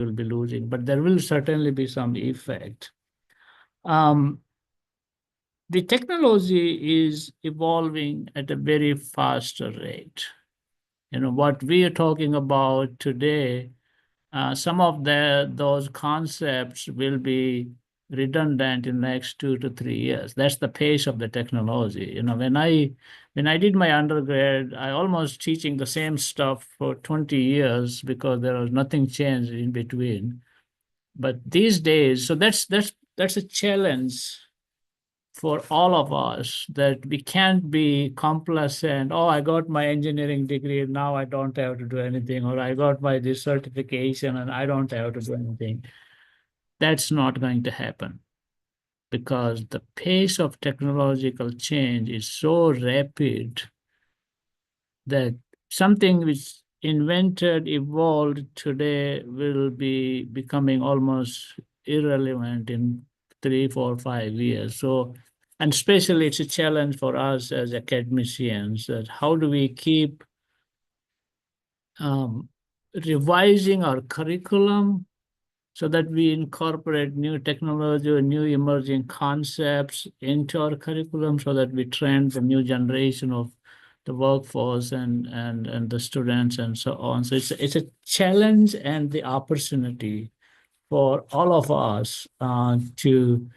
will be losing, but there will certainly be some effect. Um, the technology is evolving at a very faster rate. What we are talking about today, some of those concepts will be redundant in the next 2 to 3 years. That's the pace of the technology. When I did my undergrad, I almost teaching the same stuff for 20 years because there was nothing changed in between. But these days, so that's a challenge for all of us, that we can't be complacent. Oh, I got my engineering degree, now I don't have to do anything, or I got my this certification and I don't have to do anything. That's not going to happen, because the pace of technological change is so rapid that something which invented, evolved today will be becoming almost irrelevant in 3, 4, 5 years. So, and especially it's a challenge for us as academicians, that how do we keep um, revising our curriculum so that we incorporate new technology or new emerging concepts into our curriculum, so that we train the new generation of the workforce and the students and so on. So it's a challenge and the opportunity for all of us to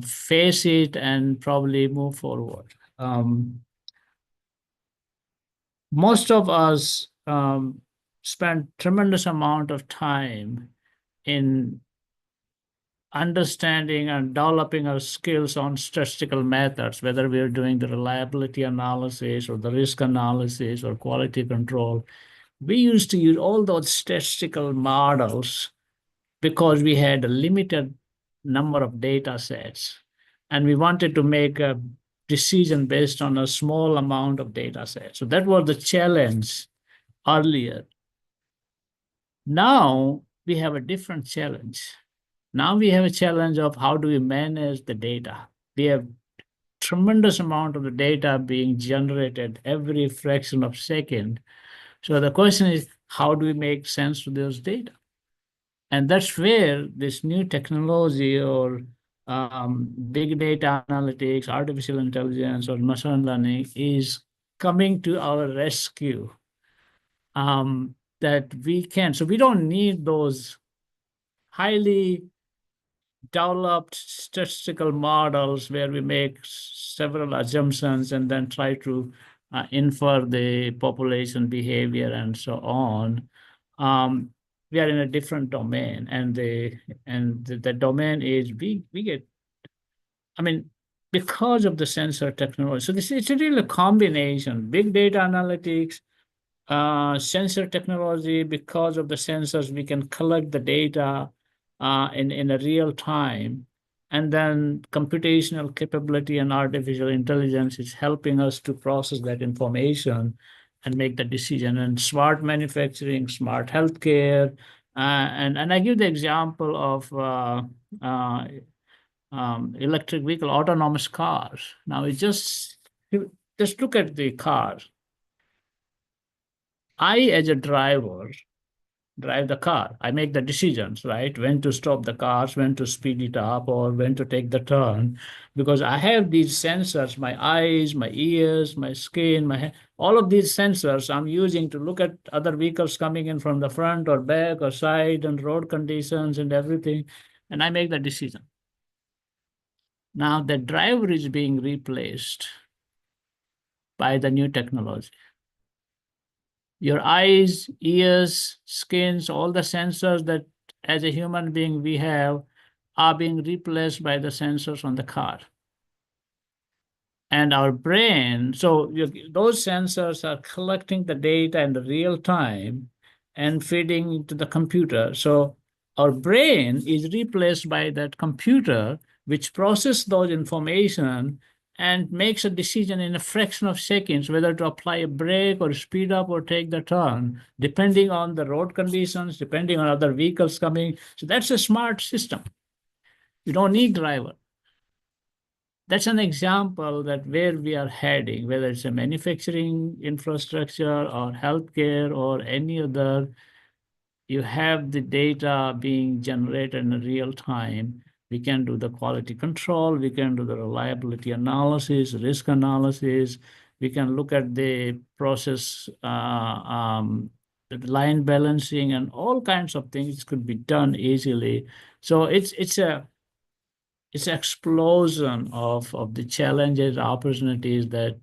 face it and probably move forward. Most of us spend tremendous amount of time in understanding and developing our skills on statistical methods, whether we are doing the reliability analysis or the risk analysis or quality control. We used to use all those statistical models because we had a limited number of data sets, and we wanted to make a decision based on a small amount of data sets. So that was the challenge earlier. Now we have a different challenge. Now we have a challenge of how do we manage the data. We have tremendous amount of the data being generated every fraction of second. So the question is, how do we make sense of those data? And that's where this new technology, or big data analytics, artificial intelligence, or machine learning is coming to our rescue. That we can, so we don't need those highly developed statistical models where we make several assumptions and then try to infer the population behavior and so on. We are in a different domain, and the domain is we get, I mean, because of the sensor technology. So it's really a combination: big data analytics, sensor technology. Because of the sensors, we can collect the data in a real time. And then computational capability and artificial intelligence is helping us to process that information and make the decision. And smart manufacturing, smart healthcare. And I give the example of electric vehicle, autonomous cars. Now, just look at the car. I, as a driver, drive the car. I make the decisions, right? When to stop the cars, when to speed it up, or when to take the turn. Because I have these sensors, my eyes, my ears, my skin, all of these sensors I'm using to look at other vehicles coming in from the front or back or side, and road conditions and everything. And I make the decision. Now the driver is being replaced by the new technology. Your eyes, ears, skins, all the sensors that as a human being we have are being replaced by the sensors on the car. And our brain, so those sensors are collecting the data in the real time and feeding into the computer. So our brain is replaced by that computer, which processes those information and makes a decision in a fraction of seconds whether to apply a brake or speed up or take the turn, depending on the road conditions, depending on other vehicles coming. So that's a smart system. You don't need driver. That's an example that where we are heading, whether it's a manufacturing infrastructure or healthcare or any other you have the data being generated in real time. We can do the quality control, we can do the reliability analysis, risk analysis, we can look at the process, the line balancing, and all kinds of things could be done easily. So it's a explosion of the challenges, opportunities that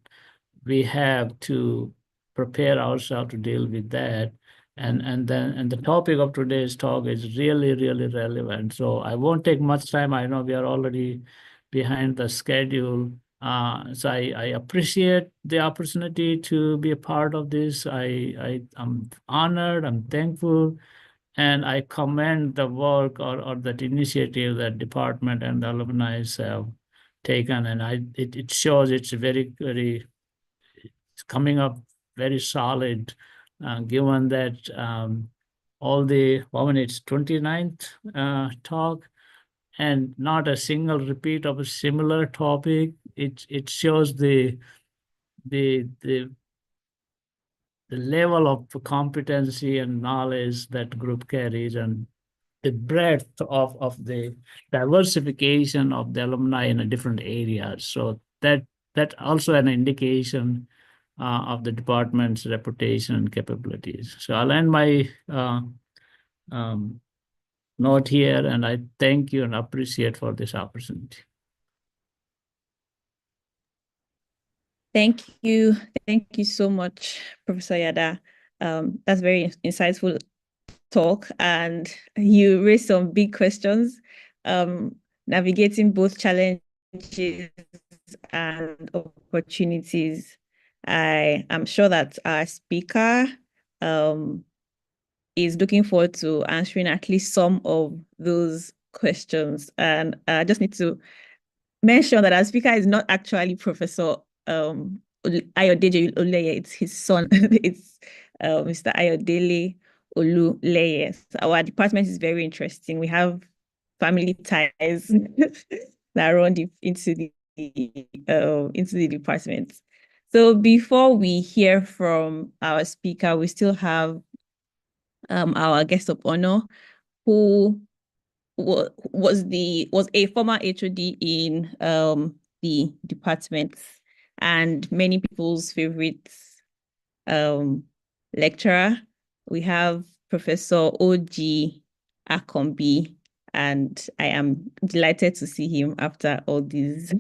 we have to prepare ourselves to deal with that. And the topic of today's talk is really, really relevant. So I won't take much time. I know we are already behind the schedule. So I appreciate the opportunity to be a part of this. I'm honored, I'm thankful, and I commend the work or that initiative that department and the alumni have taken. And it shows it's very, very, it's coming up very solid, given that all the, well, when it's 29th talk and not a single repeat of a similar topic, it shows the the the level of competency and knowledge that group carries, and the breadth of the diversification of the alumni in a different areas. So that also an indication of the department's reputation and capabilities. So I'll end my um, note here, and I thank you and appreciate for this opportunity. Thank you. Thank you so much, Professor Yada. That's very insightful talk, and you raised some big questions, navigating both challenges and opportunities. I am sure that our speaker is looking forward to answering at least some of those questions. And I just need to mention that our speaker is not actually Professor Ayodeji Oleye. It's his son. It's Mr. Ayodele Oluleye. Our department is very interesting. We have family ties that run into the department. So before we hear from our speaker, we still have our guest of honor, who was a former HOD in the department and many people's favorite lecturer. We have Professor O.G. Akombi, and I am delighted to see him after all these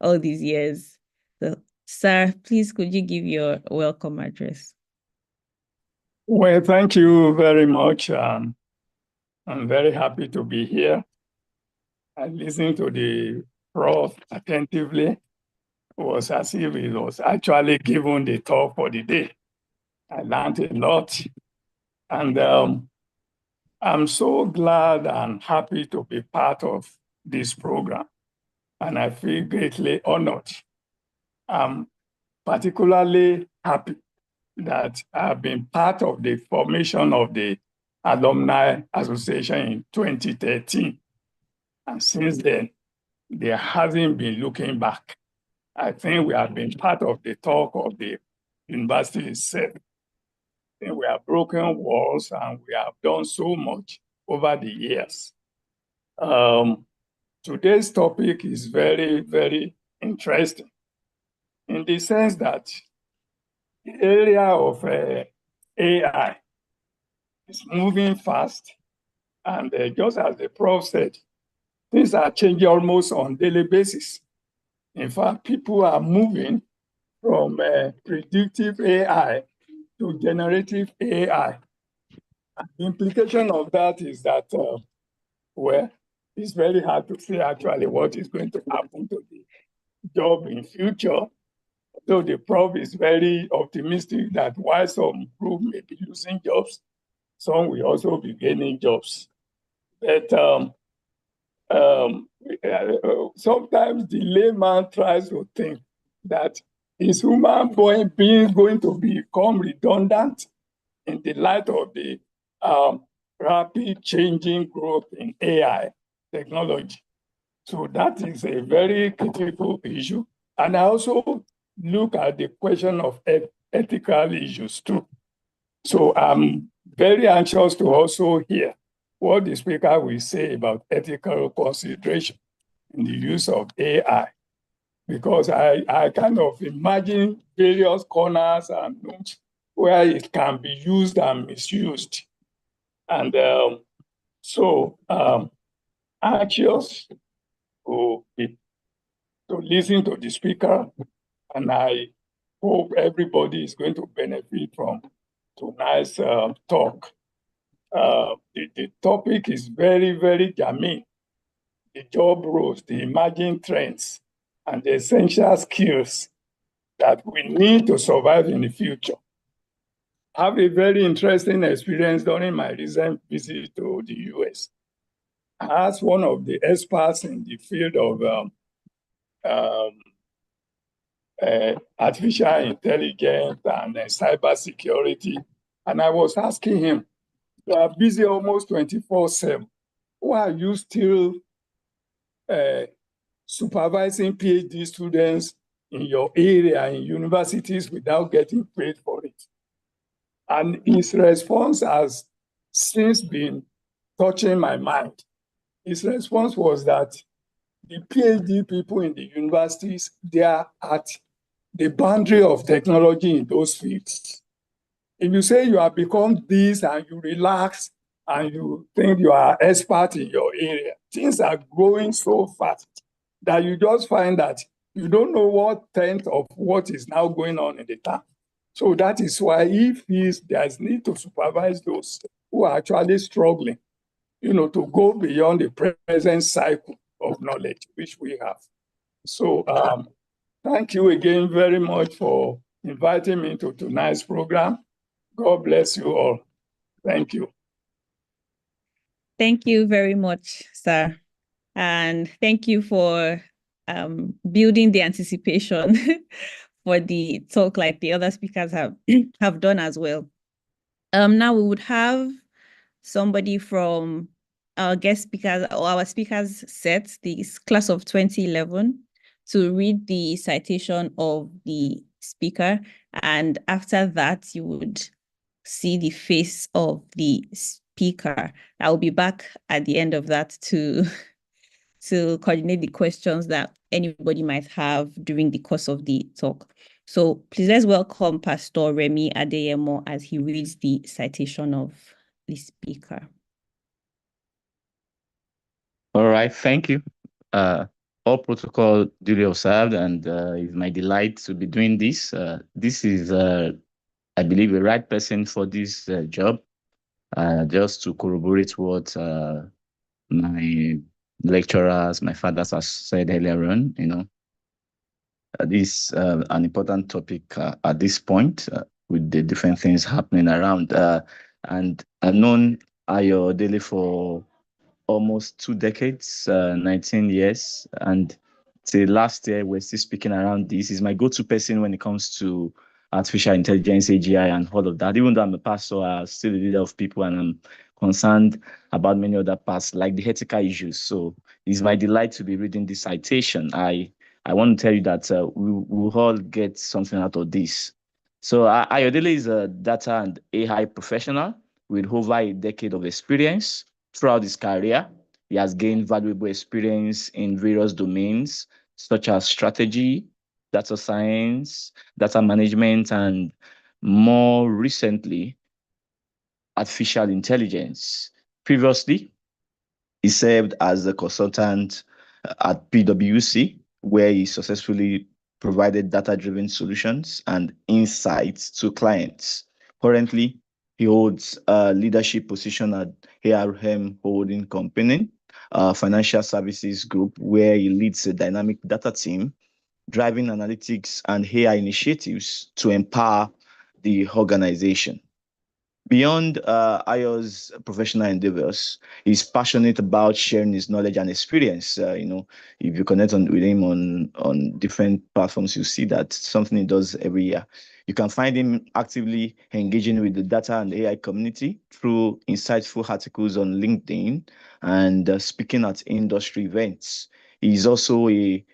all these years. So, sir, please could you give your welcome address? Well, thank you very much. I'm very happy to be here. I listened to the prof attentively. It was as if it was actually given the talk for the day. I learned a lot. And I'm so glad and happy to be part of this program. And I feel greatly honored. I'm particularly happy that I've been part of the formation of the Alumni Association in 2013. And since then, there hasn't been looking back. I think we have been part of the talk of the university itself. I think we have broken walls and we have done so much over the years. Today's topic is very, very interesting in the sense that the area of AI is moving fast. And just as the prof said, things are changing almost on a daily basis. In fact, people are moving from predictive AI to generative AI. And the implication of that is that, well, it's very hard to say actually what is going to happen to the job in future. Though the prof is very optimistic that while some group may be losing jobs, some will also be gaining jobs. But sometimes the layman tries to think that is human being going to become redundant in the light of the rapid changing growth in AI technology. So that is a very critical issue. And I also look at the question of ethical issues too. So I'm very anxious to also hear what the speaker will say about ethical consideration in the use of AI, because I kind of imagine various corners and nooks where it can be used and misused. And anxious to listen to the speaker, and I hope everybody is going to benefit from tonight's talk. The topic is very, very germane. The job roles, the emerging trends, and the essential skills that we need to survive in the future. I have a very interesting experience during my recent visit to the US. I asked one of the experts in the field of artificial intelligence and cybersecurity, and I was asking him, you are busy almost 24/7. Why are you still supervising PhD students in your area in universities without getting paid for it? And his response has since been touching my mind. His response was that the PhD people in the universities, they are at the boundary of technology in those fields. If you say you have become this and you relax and you think you are expert in your area, things are growing so fast that you just find that you don't know what tenth of what is now going on in the town. So that is why if there's need to supervise those who are actually struggling, to go beyond the present cycle of knowledge, which we have. So thank you again very much for inviting me to tonight's program. God bless you all. Thank you. Thank you very much, sir. And thank you for building the anticipation for the talk like the other speakers have done as well. Now we would have somebody from our guest speakers or our speakers set, the class of 2011, to read the citation of the speaker. And after that, you would see the face of the speaker. I'll be back at the end of that to coordinate the questions that anybody might have during the course of the talk. So please let's welcome Pastor Remy Adeyemo as he reads the citation of the speaker. All right, thank you. All protocol duly observed, and it's my delight to be doing this. This is, I believe, the right person for this job. Just to corroborate what my lecturers, my fathers have said earlier on, this an important topic at this point with the different things happening around. And I've known Ayo Dele for almost 2 decades, 19 years. And till last year, we're still speaking around this. He's my go-to person when it comes to artificial intelligence, AGI, and all of that. Even though I'm a pastor, I'm still a leader of people, and I'm concerned about many other parts, like the ethical issues. So it's my delight to be reading this citation. I want to tell you that we'll all get something out of this. So Ayodele is a data and AI professional with over a decade of experience. Throughout his career, he has gained valuable experience in various domains such as strategy, data science, data management, and more recently, artificial intelligence. Previously, he served as a consultant at PwC, where he successfully provided data-driven solutions and insights to clients. Currently, he holds a leadership position at ARM Holding Company, a financial services group, where he leads a dynamic data team, driving analytics and AI initiatives to empower the organization. Beyond Ayo's professional endeavors, he's passionate about sharing his knowledge and experience. If you connect with him on different platforms, you see that something he does every year. You can find him actively engaging with the data and AI community through insightful articles on LinkedIn and speaking at industry events. He's also a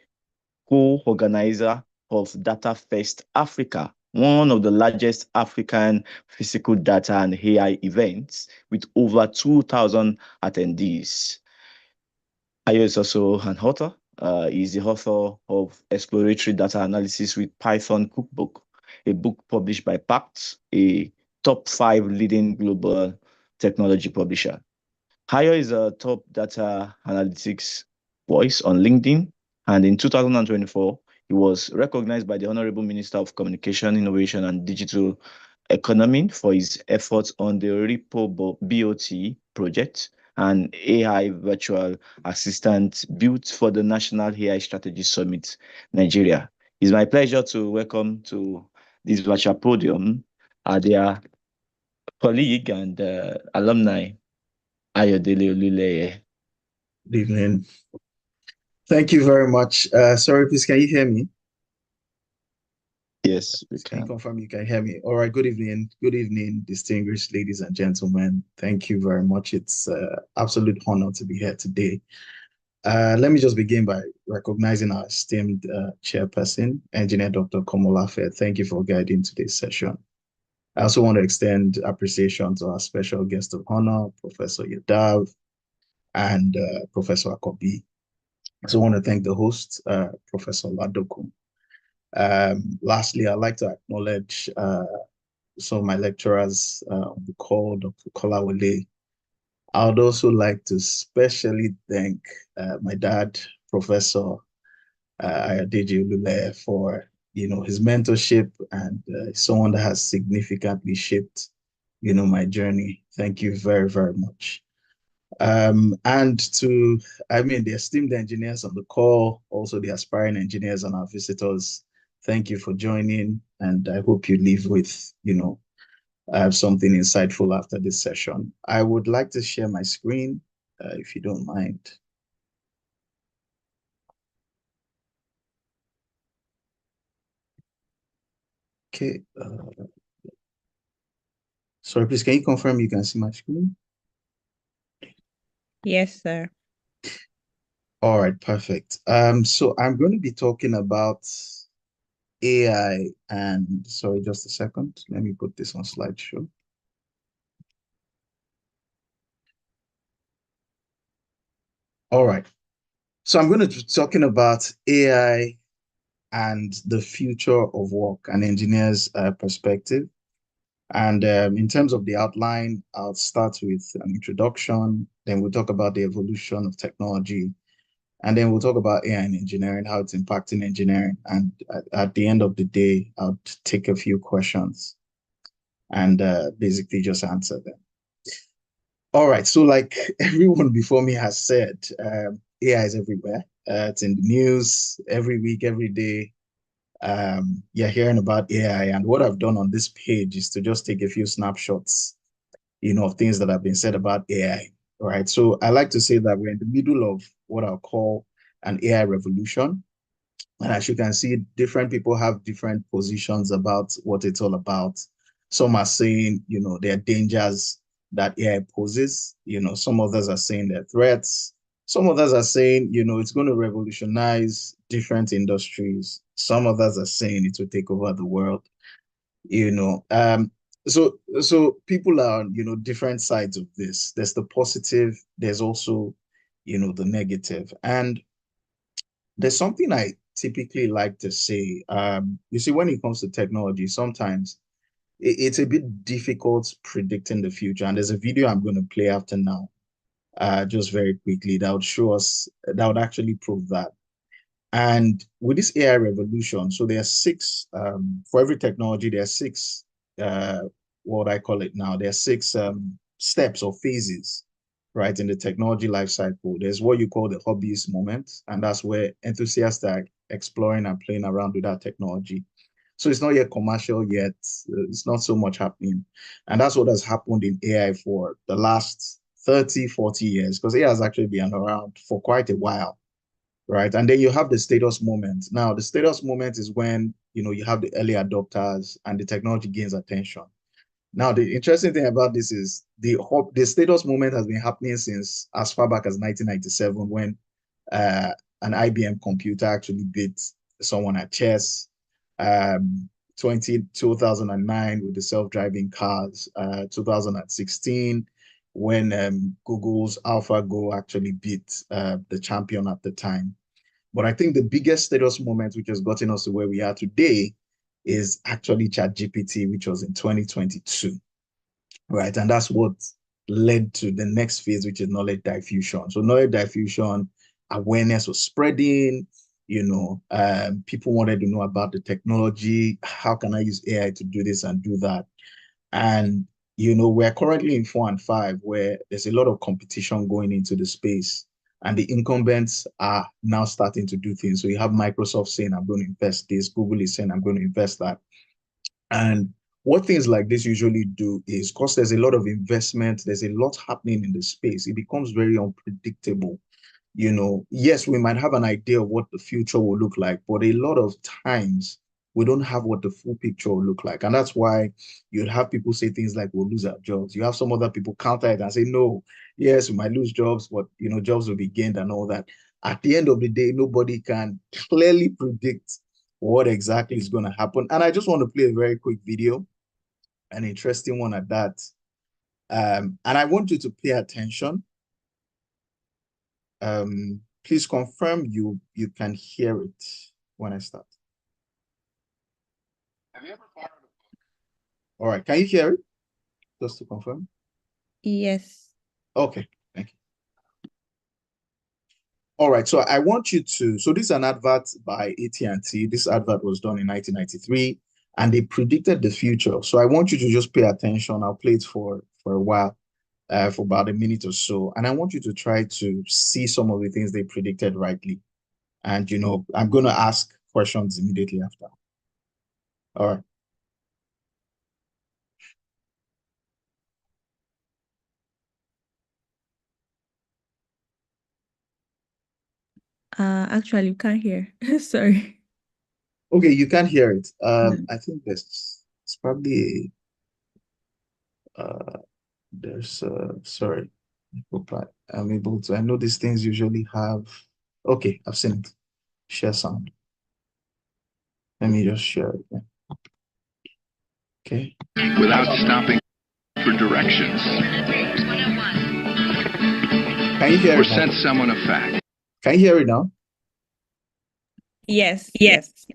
co-organizer of Data Fest Africa, one of the largest African physical data and AI events with over 2,000 attendees. Ayo is also an author. He's the author of Exploratory Data Analysis with Python Cookbook, a book published by Pact, a top 5 leading global technology publisher. Ayo is a top data analytics voice on LinkedIn, and in 2024, he was recognized by the Honorable Minister of Communication, Innovation, and Digital Economy for his efforts on the Repo BOT project, an AI virtual assistant built for the National AI Strategy Summit, Nigeria. It's my pleasure to welcome to this virtual podium their colleague and alumni, Ayodele Oluleye. Good evening. Thank you very much. Sorry, please, can you hear me? Yes, we Can you can. confirm you can hear me? All right, good evening. Good evening, distinguished ladies and gentlemen. Thank you very much. It's an absolute honor to be here today. Let me just begin by recognizing our esteemed chairperson, Engineer Dr. Komolafe. Thank you for guiding today's session. I also want to extend appreciation to our special guest of honor, Professor Yadav and Professor Akobi. I also want to thank the host, Professor Ladoku. Lastly, I'd like to acknowledge some of my lecturers on the call, Dr. Kolawole. I would also like to specially thank my dad, Professor Ayodeji Oluleye, for his mentorship and someone that has significantly shaped my journey. Thank you very, very much. And to, the esteemed engineers on the call, also the aspiring engineers and our visitors, thank you for joining. And I hope you leave with, something insightful after this session. I would like to share my screen, if you don't mind. Okay. Sorry, please, can you confirm you can see my screen? Yes, sir. All right, perfect. So I'm going to be talking about AI and, sorry, just a second. Let me put this on slideshow. All right. So I'm going to be talking about AI and the future of work, an engineer's perspective. And in terms of the outline, I'll start with an introduction, then we'll talk about the evolution of technology, and then we'll talk about AI and engineering, how it's impacting engineering. And at the end of the day, I'll take a few questions and basically just answer them. All right, so like everyone before me has said, AI is everywhere. It's in the news every week, every day. You're hearing about AI, and what I've done on this page is to just take a few snapshots, of things that have been said about AI. All right, so I like to say that we're in the middle of what I'll call an AI revolution. And as you can see, different people have different positions about what it's all about. Some are saying, there are dangers that AI poses. Some others are saying there are threats. Some others are saying, it's going to revolutionize different industries. Some others are saying it will take over the world. So people are on, different sides of this. There's the positive, there's also, the negative. And there's something I typically like to say. You see, when it comes to technology, sometimes it's a bit difficult predicting the future. And there's a video I'm going to play after now, just very quickly, that would show us, that would actually prove that. And with this AI revolution, so there are six, for every technology, there are six, what I call it now, there are six steps or phases, right, in the technology life cycle. There's what you call the hobbyist moment, and that's where enthusiasts are exploring and playing around with that technology. So it's not yet commercial yet. It's not so much happening. And that's what has happened in AI for the last 30, 40 years, because AI has actually been around for quite a while, right? And then you have the status moment. Now, the status moment is when, you have the early adopters and the technology gains attention. Now, the interesting thing about this is the status moment has been happening since as far back as 1997, when an IBM computer actually beat someone at chess. 2009 with the self-driving cars, 2016 when Google's AlphaGo actually beat the champion at the time. But I think the biggest status moment which has gotten us to where we are today is actually ChatGPT, which was in 2022, right? And that's what led to the next phase, which is knowledge diffusion. So knowledge diffusion, awareness was spreading, people wanted to know about the technology. How can I use AI to do this and do that? And, we're currently in 4 and 5 where there's a lot of competition going into the space and the incumbents are now starting to do things. So you have Microsoft saying, I'm going to invest this. Google is saying, I'm going to invest that. And what things like this usually do is, because there's a lot of investment, there's a lot happening in the space, it becomes very unpredictable. Yes, we might have an idea of what the future will look like, but a lot of times we don't have what the full picture will look like. And that's why you'd have people say things like, we'll lose our jobs. You have some other people counter it and say, no, yes, we might lose jobs, but, jobs will be gained and all that. At the end of the day, nobody can clearly predict what exactly is going to happen. And I just want to play a very quick video, an interesting one at that. And I want you to pay attention. Please confirm you can hear it when I start. Have you ever borrowed a book? All right, can you hear it? Just to confirm. Yes. Okay, thank you. All right, so I want you to, so this is an advert by AT&T. This advert was done in 1993, and they predicted the future. So I want you to just pay attention. I'll play it for a while, for about a minute or so. And I want you to try to see some of the things they predicted rightly. And, I'm going to ask questions immediately after. All right. Actually, you can't hear. Sorry. Okay, you can hear it. I think it's probably sorry. I'm able to. I know these things usually have. Okay, I've seen it. Share sound. Let me just share it. Yeah. Okay. Without stopping for directions. Can you hear Or it now? sent someone a fact. Can you hear it now? Yes. Yes.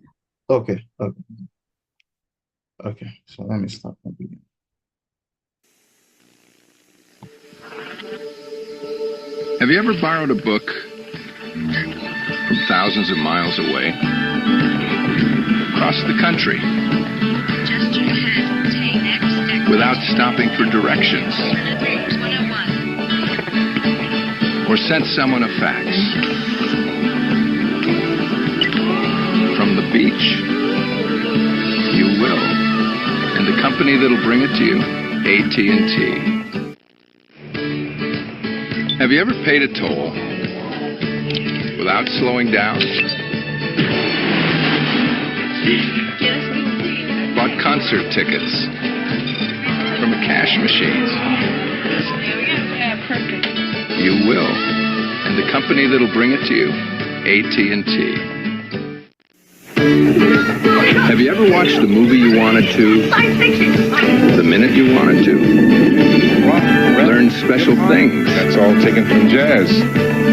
Okay. Okay. Okay. So let me start my video. Have you ever borrowed a book from thousands of miles away? Across the country? Without stopping for directions? Or sent someone a fax? From the beach? You will. And the company that'll bring it to you, AT&T. Have you ever paid a toll without slowing down? Bought concert tickets from a cash machine? You will. And the company that'll bring it to you, AT&T. Have you ever watched the movie you wanted to, the minute you wanted to? Learn special things. That's all taken from jazz.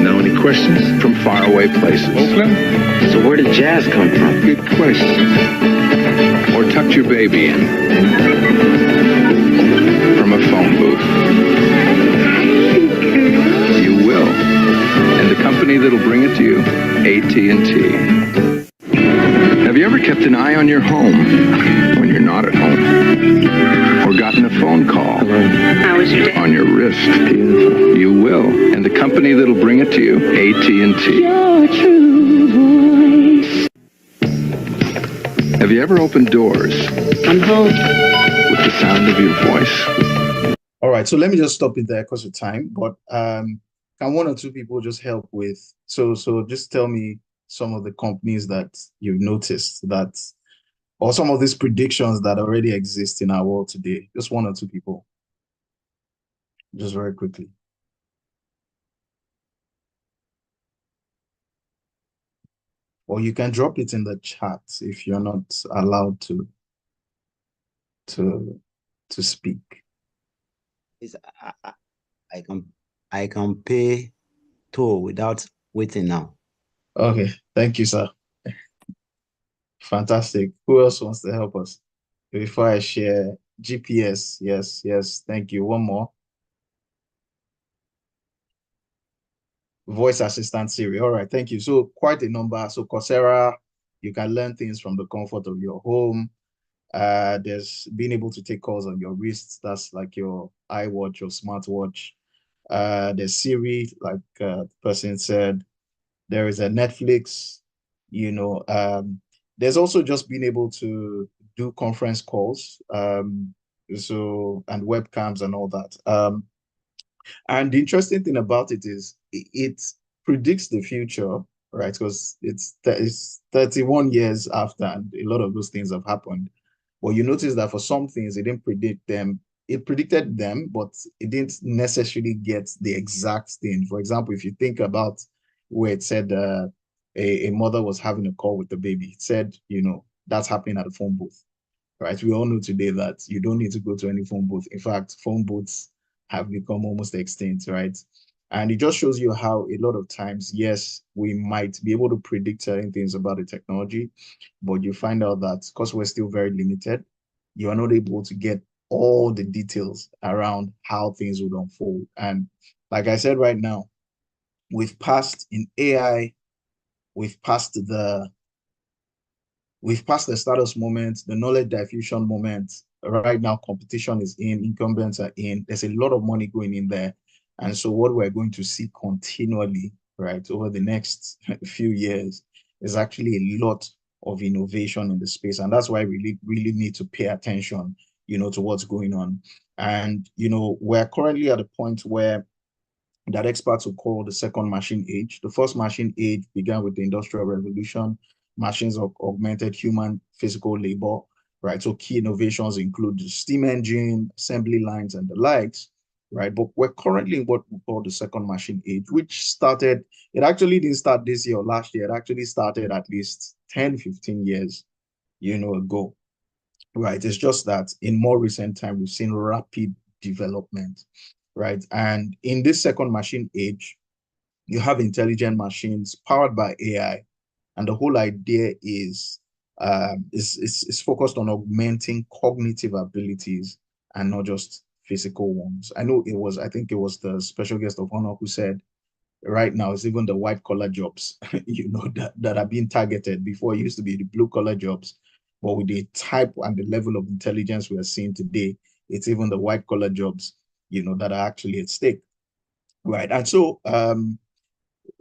Know any questions from faraway places? Oakland? So where did jazz come from? Good question. Or tucked your baby in from a phone booth? You will. And the company that'll bring it to you, AT&T. Have you ever kept an eye on your home when you're not at home? Or gotten a phone call How was your day? on your wrist? Beautiful. You will. And the company that'll bring it to you, AT&T. Your true voice. Have you ever opened doors I'm home. with the sound of your voice? All right, so let me just stop it there because of time. But can one or two people just help with? So just tell me some of the companies that you've noticed that, or some of these predictions that already exist in our world today. Just one or two people. Just very quickly. Or you can drop it in the chat if you're not allowed to. to speak. Is I can pay toll without waiting now. Okay, thank you, sir. Fantastic. Who else wants to help us? Before I share GPS, yes, thank you. One more. Voice assistant Siri. All right, thank you. So quite a number. So Coursera, you can learn things from the comfort of your home. There's being able to take calls on your wrists. That's like your iWatch or smartwatch. There's Siri, like the person said. There is a Netflix, there's also just being able to do conference calls, and webcams and all that. And the interesting thing about it is it predicts the future, right? Because it's 31 years after, and a lot of those things have happened. But you notice that for some things, it didn't predict them. It predicted them, but it didn't necessarily get the exact thing. For example, if you think about where it said a mother was having a call with the baby, it said, that's happening at the phone booth, right? We all know today that you don't need to go to any phone booth. In fact, phone booths have become almost extinct, right? And it just shows you how a lot of times, yes, we might be able to predict certain things about the technology, but you find out that because we're still very limited, you are not able to get all the details around how things would unfold. And like I said, right now, we've passed in AI, we've passed the status moment, the knowledge diffusion moment. Right now, competition is in, incumbents are in. There's a lot of money going in there. And so what we're going to see continually, right, over the next few years is actually a lot of innovation in the space. And that's why we really need to pay attention, to what's going on. And, we're currently at a point where that experts will call the second machine age. The first machine age began with the Industrial Revolution. Machines augmented human physical labor, right? So key innovations include the steam engine, assembly lines, and the likes, right? But we're currently in what we call the second machine age, which started, it actually didn't start this year or last year. It actually started at least 10, 15 years, ago, right? It's just that in more recent time, we've seen rapid development, right? And in this second machine age, you have intelligent machines powered by AI, and the whole idea is focused on augmenting cognitive abilities and not just physical ones. I think it was the special guest of honor who said, right now it's even the white collar jobs, that are being targeted. Before, it used to be the blue collar jobs, but with the type and the level of intelligence we are seeing today, it's even the white collar jobs, that are actually at stake, right? And so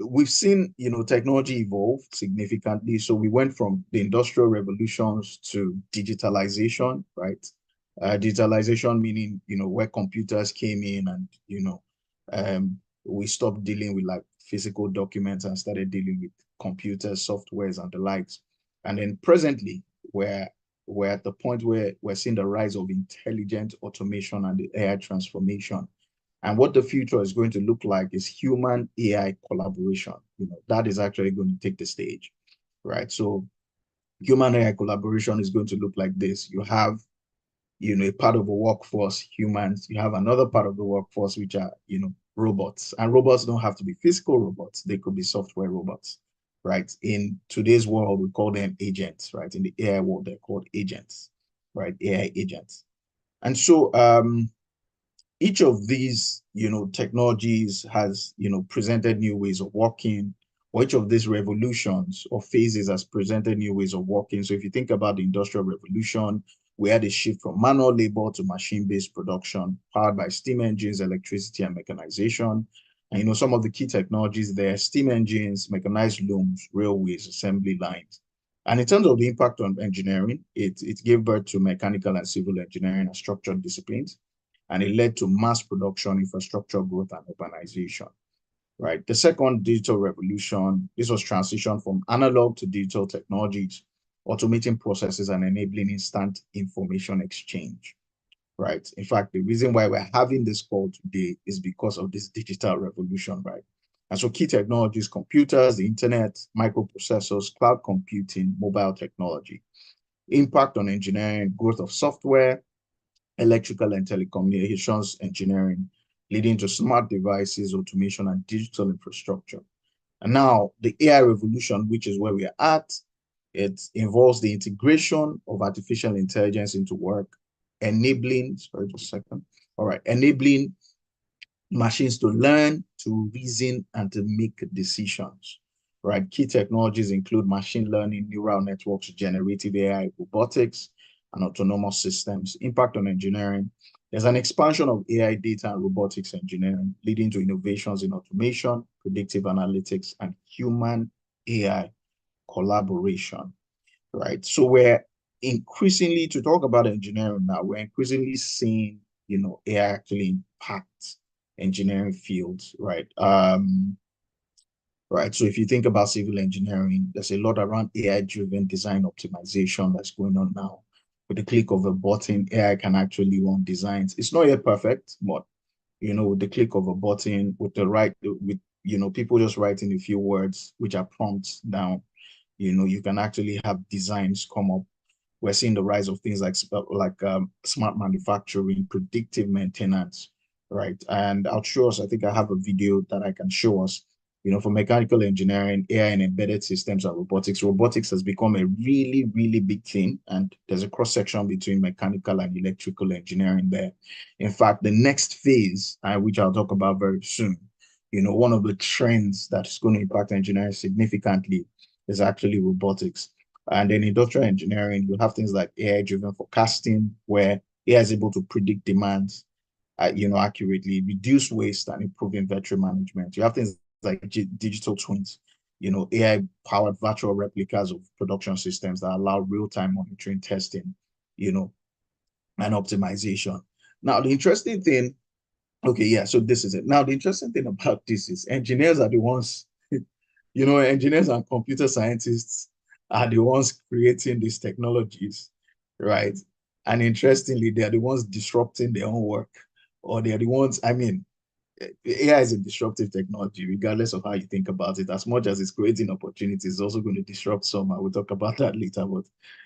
we've seen, technology evolve significantly. So we went from the industrial revolutions to digitalization, right? Digitalization meaning, where computers came in and, we stopped dealing with like physical documents and started dealing with computers, softwares, and the likes. And then presently, we're at the point where we're seeing the rise of intelligent automation and the AI transformation. And what the future is going to look like is human AI collaboration. That is actually going to take the stage, right? So human AI collaboration is going to look like this. You have, a part of the workforce, humans. You have another part of the workforce, which are, robots. And robots don't have to be physical robots. They could be software robots, right? In today's world, we call them agents, right? In the AI world, they're called agents, right? AI agents. And so each of these, technologies has, presented new ways of working, or each of these revolutions or phases has presented new ways of working. So if you think about the Industrial Revolution, we had a shift from manual labor to machine-based production, powered by steam engines, electricity, and mechanization. And, some of the key technologies there, steam engines, mechanized looms, railways, assembly lines. And in terms of the impact on engineering, it gave birth to mechanical and civil engineering and structured disciplines, and it led to mass production, infrastructure growth, and urbanization, right? The second digital revolution, this was transition from analog to digital technologies, automating processes and enabling instant information exchange, right? In fact, the reason why we're having this call today is because of this digital revolution, right? And so key technologies, computers, the internet, microprocessors, cloud computing, mobile technology. Impact on engineering, growth of software, electrical and telecommunications engineering, leading to smart devices, automation, and digital infrastructure. And now the AI revolution, which is where we are at, it involves the integration of artificial intelligence into work, enabling, sorry, just a second. All right, enabling machines to learn, to reason, and to make decisions, right? Key technologies include machine learning, neural networks, generative AI, robotics, and autonomous systems. Impact on engineering. There's an expansion of AI data and robotics engineering, leading to innovations in automation, predictive analytics, and human AI collaboration, right? So we're increasingly, to talk about engineering now, we're increasingly seeing, AI actually impact engineering fields, right? Right. So if you think about civil engineering, there's a lot around AI-driven design optimization that's going on now. With the click of a button, AI can actually run designs. It's not yet perfect, but with the click of a button, with people just writing a few words, which are prompts down, you can actually have designs come up. We're seeing the rise of things like smart manufacturing, predictive maintenance, right? And I'll show us, I think I have a video that I can show us, for mechanical engineering, AI and embedded systems and robotics. Robotics has become a really, really big thing. And there's a cross-section between mechanical and electrical engineering there. In fact, the next phase, which I'll talk about very soon, one of the trends that's going to impact engineering significantly is actually robotics. And in industrial engineering, you'll have things like AI-driven forecasting, where AI is able to predict demands, accurately, reduce waste, and improve inventory management. You have things like digital twins, AI-powered virtual replicas of production systems that allow real-time monitoring, testing, and optimization. Now, the interesting thing, so this is it. Now, the interesting thing about this is engineers are the ones, engineers and computer scientists are the ones creating these technologies, right? And interestingly, they're the ones disrupting their own work, or they're the ones, AI is a disruptive technology, regardless of how you think about it. As much as it's creating opportunities, it's also going to disrupt some. I will talk about that later. But,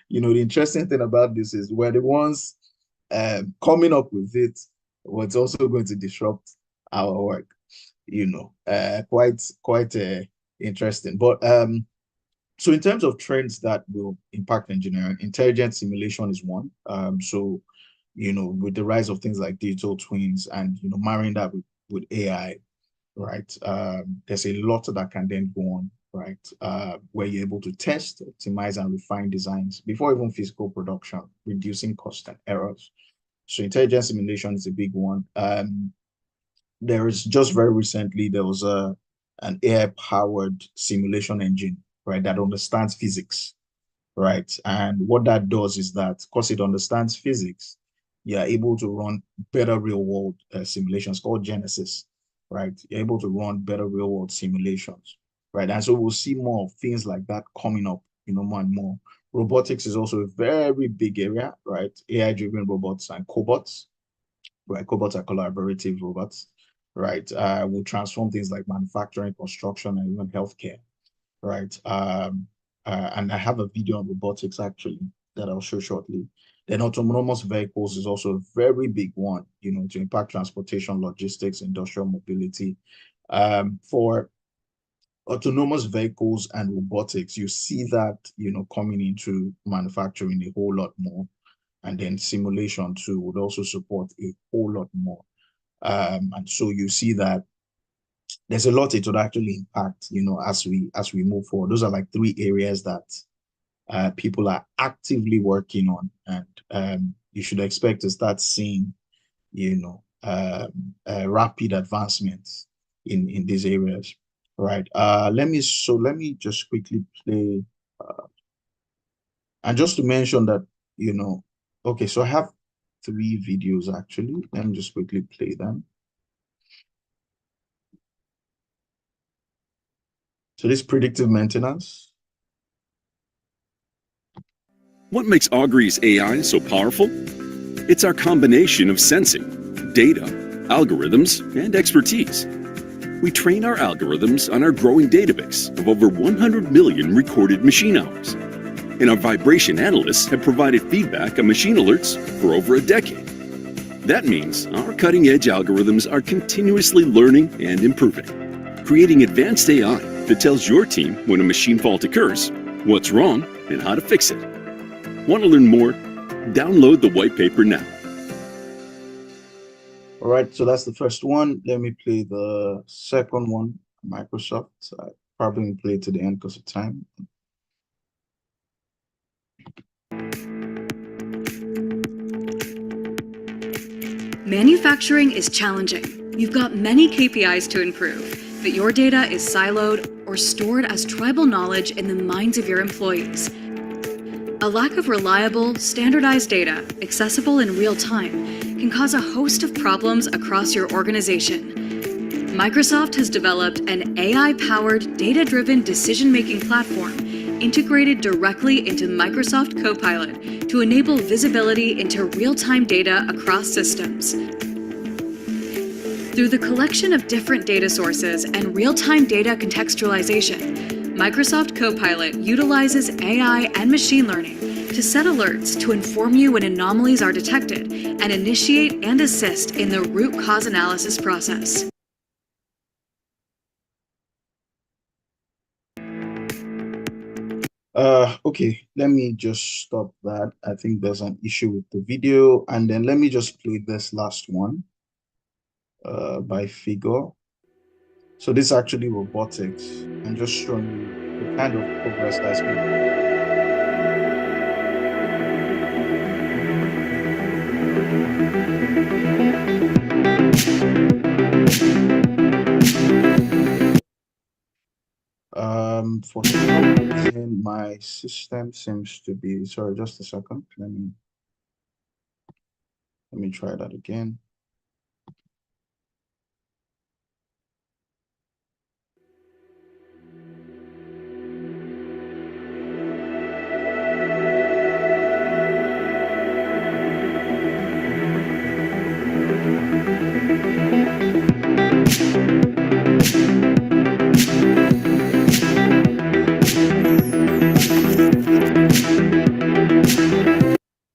the interesting thing about this is we're the ones coming up with it, what's also going to disrupt our work, quite interesting. But so in terms of trends that will impact engineering, intelligent simulation is one. So, with the rise of things like digital twins and, marrying that with AI, right? There's a lot that can then go on, right? Where you're able to test, optimize, and refine designs before even physical production, reducing cost and errors. So intelligent simulation is a big one. There is just very recently, there was an AI-powered simulation engine, right, that understands physics, right? And what that does is that, because it understands physics, you're able to run better real-world simulations called Genesis, right? You're able to run better real-world simulations, right? And so we'll see more of things like that coming up, more and more. Robotics is also a very big area, right? AI-driven robots and cobots, right? Cobots are collaborative robots, right? Will transform things like manufacturing, construction, and even healthcare, right? And I have a video on robotics actually that I'll show shortly. Then autonomous vehicles is also a very big one, to impact transportation, logistics, industrial mobility. For autonomous vehicles and robotics, you see that, coming into manufacturing a whole lot more. And then simulation too would also support a whole lot more. And so you see that there's a lot it would actually impact, as we move forward. Those are like 3 areas that people are actively working on, and you should expect to start seeing, rapid advancements in these areas, right? Let me just quickly play, and just to mention that, okay, so I have 3 videos actually. Let me just quickly play them. So this predictive maintenance. What makes Augury's AI so powerful? It's our combination of sensing, data, algorithms, and expertise. We train our algorithms on our growing database of over 100 million recorded machine hours. And our vibration analysts have provided feedback on machine alerts for over a decade. That means our cutting edge algorithms are continuously learning and improving, creating advanced AI that tells your team when a machine fault occurs, what's wrong, and how to fix it. Want to learn more? Download the white paper now. All right, so that's the first one. Let me play the second one, Microsoft. I probably will play it to the end because of time. Manufacturing is challenging. You've got many KPIs to improve, but your data is siloed or stored as tribal knowledge in the minds of your employees. A lack of reliable, standardized data, accessible in real time, can cause a host of problems across your organization. Microsoft has developed an AI-powered, data-driven decision-making platform integrated directly into Microsoft Copilot to enable visibility into real-time data across systems. Through the collection of different data sources and real-time data contextualization, Microsoft Copilot utilizes AI and machine learning to set alerts to inform you when anomalies are detected and initiate and assist in the root cause analysis process. Okay, let me just stop that. I think there's an issue with the video, and then let me just play this last one by Figure. So this is actually robotics, and just showing you the kind of progress that's been for some reason my system seems to be, sorry, just a second. Let me try that again.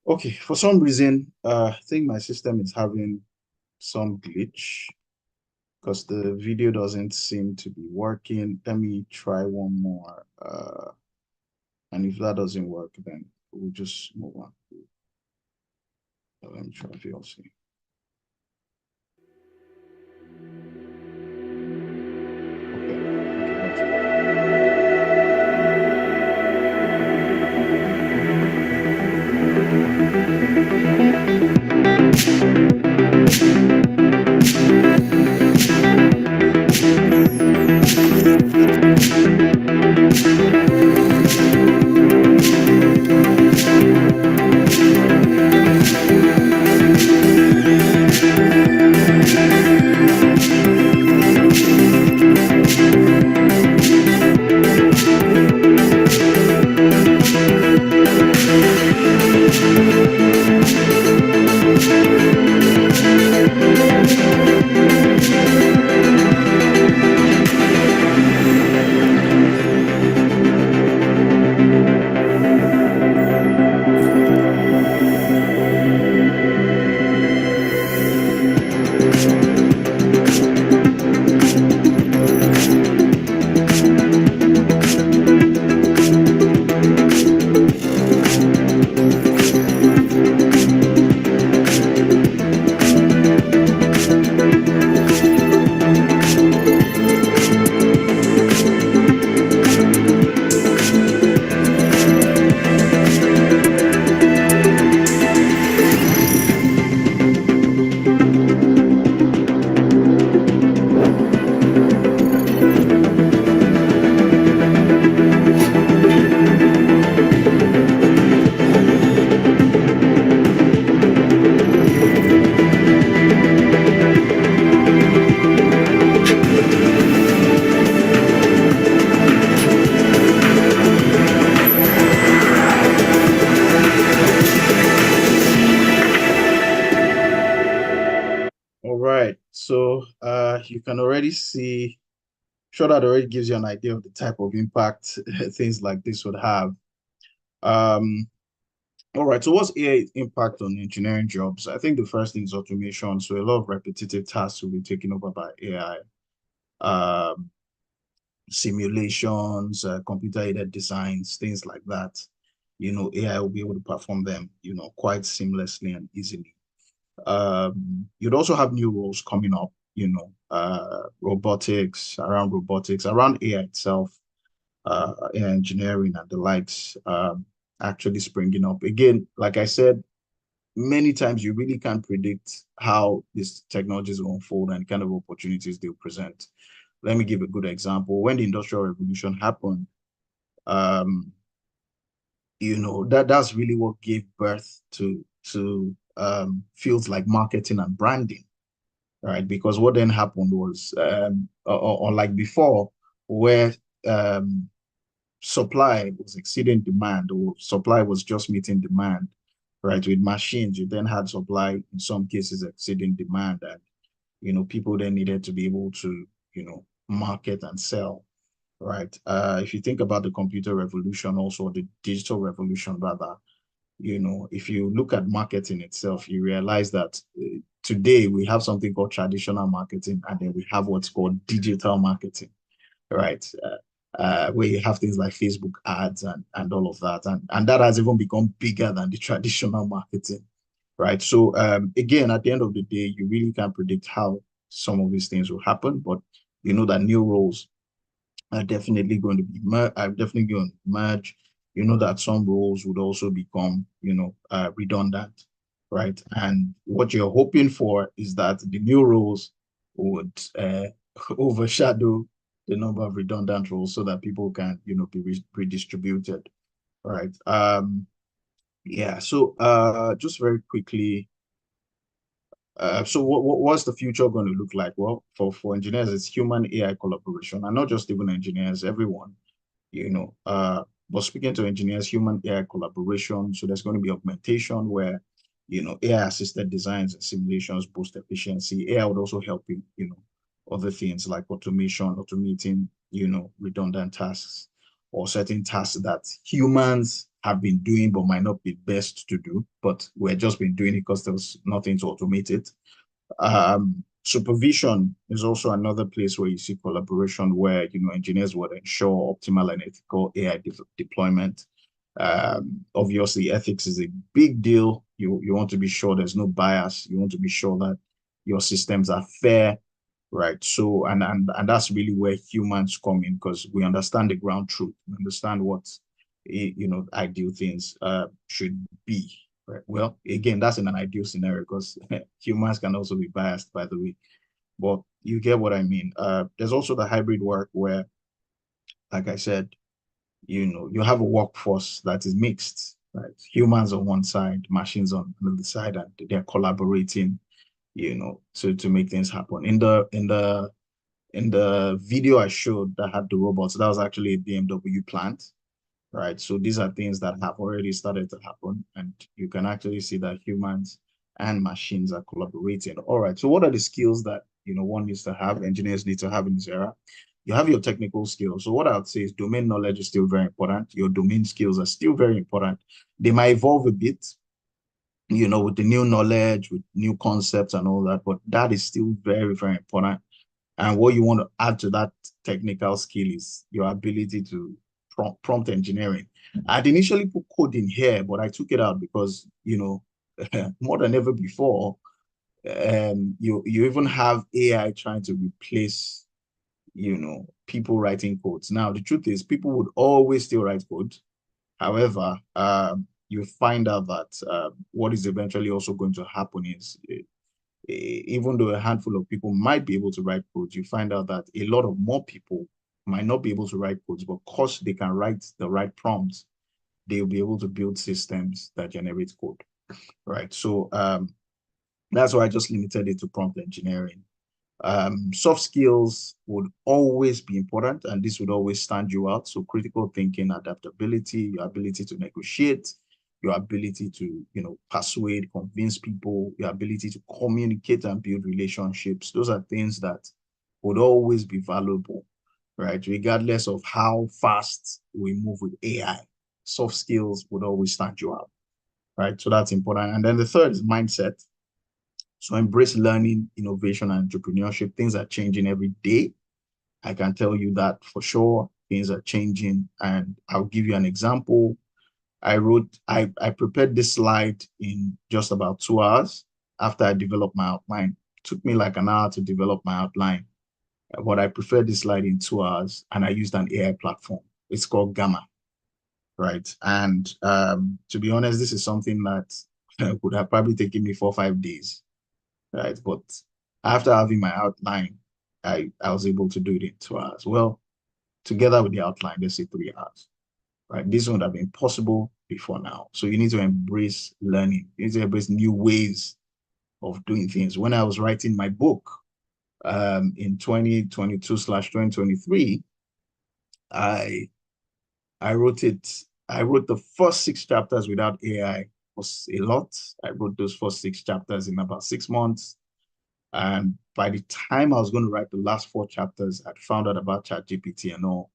Okay, for some reason, I think my system is having some glitch because the video doesn't seem to be working. Let me try one more. And if that doesn't work, then we'll just move on. Let me try VLC. So you can already see, sure, that already gives you an idea of the type of impact things like this would have. All right, so what's AI impact on engineering jobs? I think the first thing is automation. So a lot of repetitive tasks will be taken over by AI. Simulations, computer-aided designs, things like that. AI will be able to perform them, quite seamlessly and easily. You'd also have new roles coming up, robotics, around AI itself, AI engineering and the likes, actually springing up. Again, like I said, many times you really can't predict how these technologies will unfold and kind of opportunities they'll present. Let me give a good example. When the Industrial Revolution happened, um, that's really what gave birth to fields like marketing and branding, right? Because what then happened was, unlike before, where supply was exceeding demand, or supply was just meeting demand, right? With machines, you then had supply in some cases exceeding demand, and people then needed to be able to market and sell, right? If you think about the computer revolution, also the digital revolution, rather, if you look at marketing itself, you realize that today we have something called traditional marketing, and then we have what's called digital marketing, right? Where you have things like Facebook ads and all of that. And that has even become bigger than the traditional marketing, right? So again, at the end of the day, you really can't predict how some of these things will happen, but you know that new roles are definitely going to be are definitely going to emerge. You know that some roles would also become, redundant, right? And what you're hoping for is that the new roles would overshadow the number of redundant roles so that people can, be redistributed, right? Yeah. So just very quickly, so what's the future going to look like? Well, for engineers, it's human AI collaboration, and not just even engineers, everyone, but speaking to engineers, human AI collaboration. So there's going to be augmentation where, AI assisted designs and simulations boost efficiency. AI would also help in, other things like automation, automating, redundant tasks or certain tasks that humans have been doing but might not be best to do, but we're just been doing it because there was nothing to automate it. Supervision is also another place where you see collaboration, where engineers would ensure optimal and ethical AI deployment. Obviously, ethics is a big deal. You want to be sure there's no bias. You want to be sure that your systems are fair, right? So and that's really where humans come in, because we understand the ground truth. We understand what ideal things should be. Right. Well, again, that's in an ideal scenario, because humans can also be biased, by the way. But you get what I mean. There's also the hybrid work where, like I said, you have a workforce that is mixed, right? Humans on one side, machines on the other side, and they're collaborating, to make things happen. In the video I showed that had the robots, that was actually a BMW plant, right? So these are things that have already started to happen, and you can actually see that humans and machines are collaborating. All right, so what are the skills that one needs to have, engineers need to have in this era? You have your technical skills. So what I would say is domain knowledge is still very important. Your domain skills are still very important. They might evolve a bit, with the new knowledge, with new concepts and all that, but that is still very, very important. And what you want to add to that technical skill is your ability to prompt engineering. I'd initially put coding here, but I took it out because, more than ever before, you even have AI trying to replace, people writing codes. Now, the truth is people would always still write code. However, you find out that what is eventually also going to happen is, even though a handful of people might be able to write codes, you find out that a lot of more people might not be able to write codes, but because they can write the right prompts, they'll be able to build systems that generate code, right? So that's why I just limited it to prompt engineering. Soft skills would always be important, and this would always stand you out. So critical thinking, adaptability, your ability to negotiate, your ability to, persuade, convince people, your ability to communicate and build relationships. Those are things that would always be valuable, right? Regardless of how fast we move with AI, soft skills would always stand you out. right? So that's important. And then the third is mindset. So embrace learning, innovation, and entrepreneurship. Things are changing every day. I can tell you that for sure. Things are changing. And I'll give you an example. I prepared this slide in just about 2 hours after I developed my outline. It took me like an hour to develop my outline. But I prepared this slide in 2 hours and I used an AI platform. It's called Gamma, right? And to be honest, this is something that would have probably taken me 4 or 5 days, right? But after having my outline, I was able to do it in 2 hours. Well, together with the outline, let's say 3 hours, right? This would have been possible before now. So you need to embrace learning. You need to embrace new ways of doing things. When I was writing my book in 2022/2023, I wrote it. I wrote the first 6 chapters without AI. It was a lot. I wrote those first 6 chapters in about 6 months. And by the time I was going to write the last 4 chapters, I'd found out about ChatGPT and all.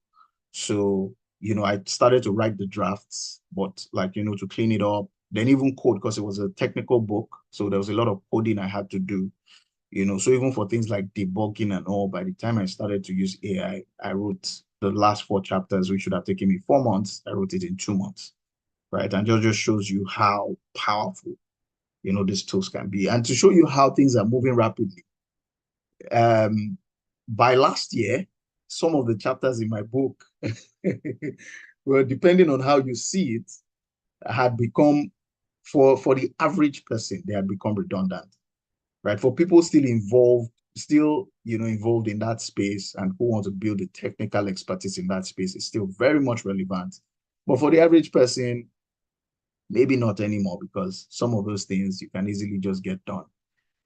So, I started to write the drafts, but to clean it up, then even code, because it was a technical book. So there was a lot of coding I had to do, so even for things like debugging and all, by the time I started to use AI, I wrote the last 4 chapters, which should have taken me 4 months. I wrote it in 2 months, right? And just shows you how powerful, these tools can be. And to show you how things are moving rapidly, by last year, some of the chapters in my book, well, depending on how you see it, had become, for the average person, they had become redundant, right? For people still involved in that space and who want to build the technical expertise in that space, is still very much relevant. But for the average person, maybe not anymore, because some of those things you can easily just get done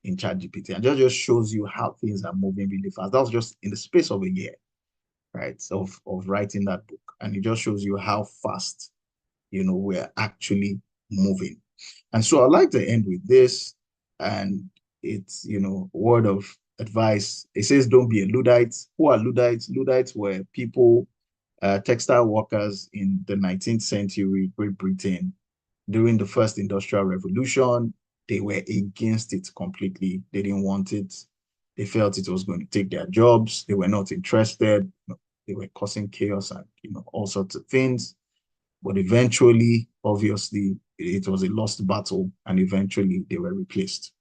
in ChatGPT, and just shows you how things are moving really fast. That was just in the space of a year, right? Of writing that book. And it just shows you how fast, we're actually moving. And so I'd like to end with this. And it's, word of advice. It says, don't be a Luddite. Who are Luddites? Luddites were people, textile workers in the 19th century, Great Britain. During the first industrial revolution, they were against it completely. They didn't want it. They felt it was going to take their jobs. They were not interested. They were causing chaos and, all sorts of things. But eventually, obviously, it was a lost battle, and eventually they were replaced,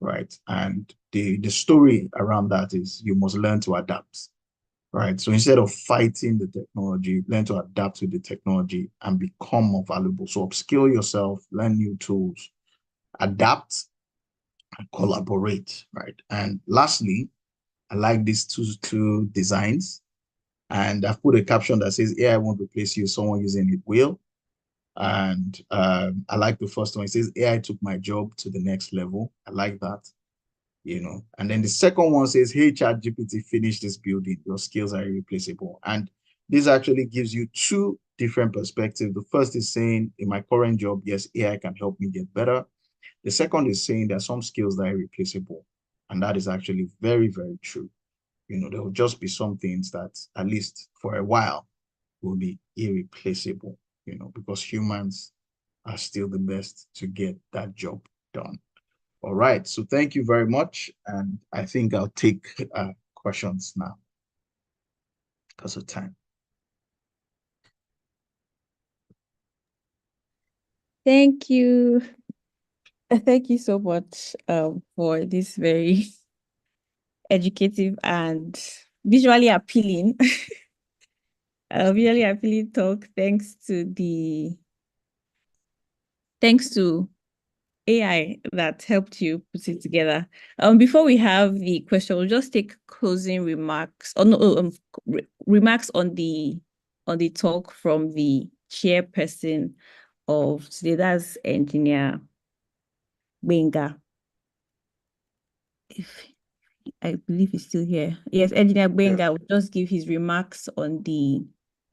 right? And the story around that is you must learn to adapt, right? So instead of fighting the technology, learn to adapt to the technology and become more valuable. So upskill yourself, learn new tools, adapt, and collaborate, right? And lastly, I like these two designs. And I've put a caption that says, AI won't replace you, someone using it will. And I like the first one. It says, AI took my job to the next level. I like that. And then the second one says, hey, ChatGPT, finish this building. Your skills are irreplaceable. And this actually gives you 2 different perspectives. The first is saying, in my current job, yes, AI can help me get better. The second is saying there are some skills that are irreplaceable. And that is actually very, very true. There will just be some things that, at least for a while, will be irreplaceable, because humans are still the best to get that job done. All right. So thank you very much. And I think I'll take questions now because of time. Thank you. Thank you so much for this very educative and visually appealing talk. Thanks to AI that helped you put it together. Before we have the question, we'll just take closing remarks remarks on the talk from the chairperson of today. That's Engineer Benga. If I believe he's still here. Yes, Engineer Benga will just give his remarks on the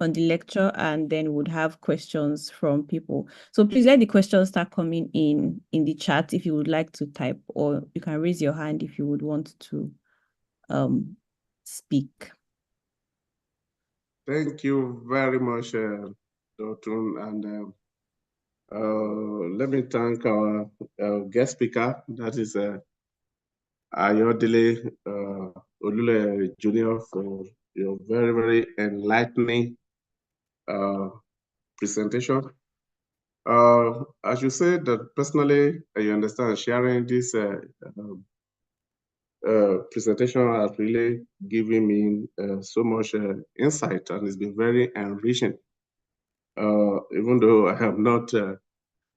lecture, and then would have questions from people. So please let the questions start coming in the chat if you would like to type, or you can raise your hand if you would want to speak. Thank you very much, Dr. And Let me thank our guest speaker, that is Ayodele Olule Jr., for your very, very enlightening presentation. As you said, that personally, you understand, sharing this presentation has really given me so much insight, and it's been very enriching. Even though I am not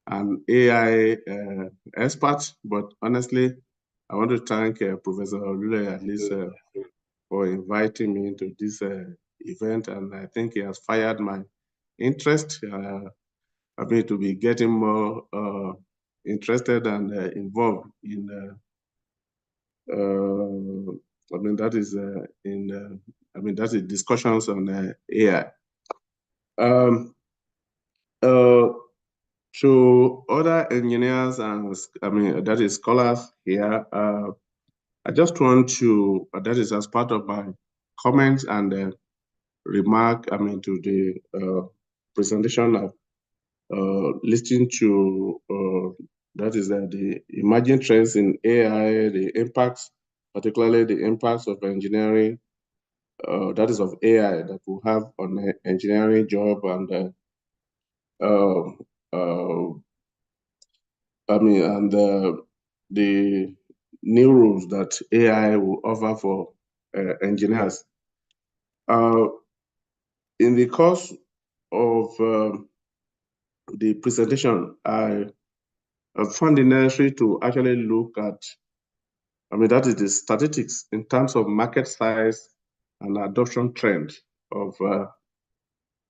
an AI expert, but honestly, I want to thank Professor Olule at least for inviting me into this event, and I think he has fired my interest. I mean, to be getting more interested and involved in. I mean, that is I mean, that is discussions on AI. To other engineers and I mean, that is scholars here, I just want to, that is as part of my comments and remark, I mean, to the presentation of listening to, that is the emerging trends in AI, the impacts, particularly the impacts of engineering, that is of AI that will have on the engineering job and I mean, and the new rules that AI will offer for engineers. In the course of the presentation, I found it necessary to actually look at, I mean, that is the statistics in terms of market size and adoption trend of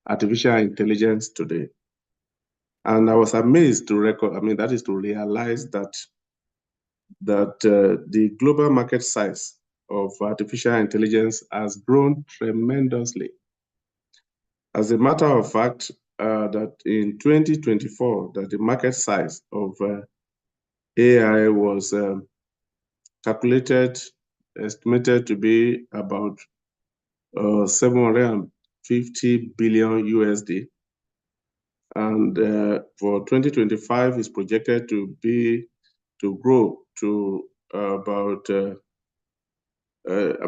artificial intelligence today. And I was amazed to record, I mean, that is to realize that the global market size of artificial intelligence has grown tremendously. As a matter of fact, that in 2024, that the market size of AI was estimated to be about 750 billion USD. And for 2025, is projected to grow to about, I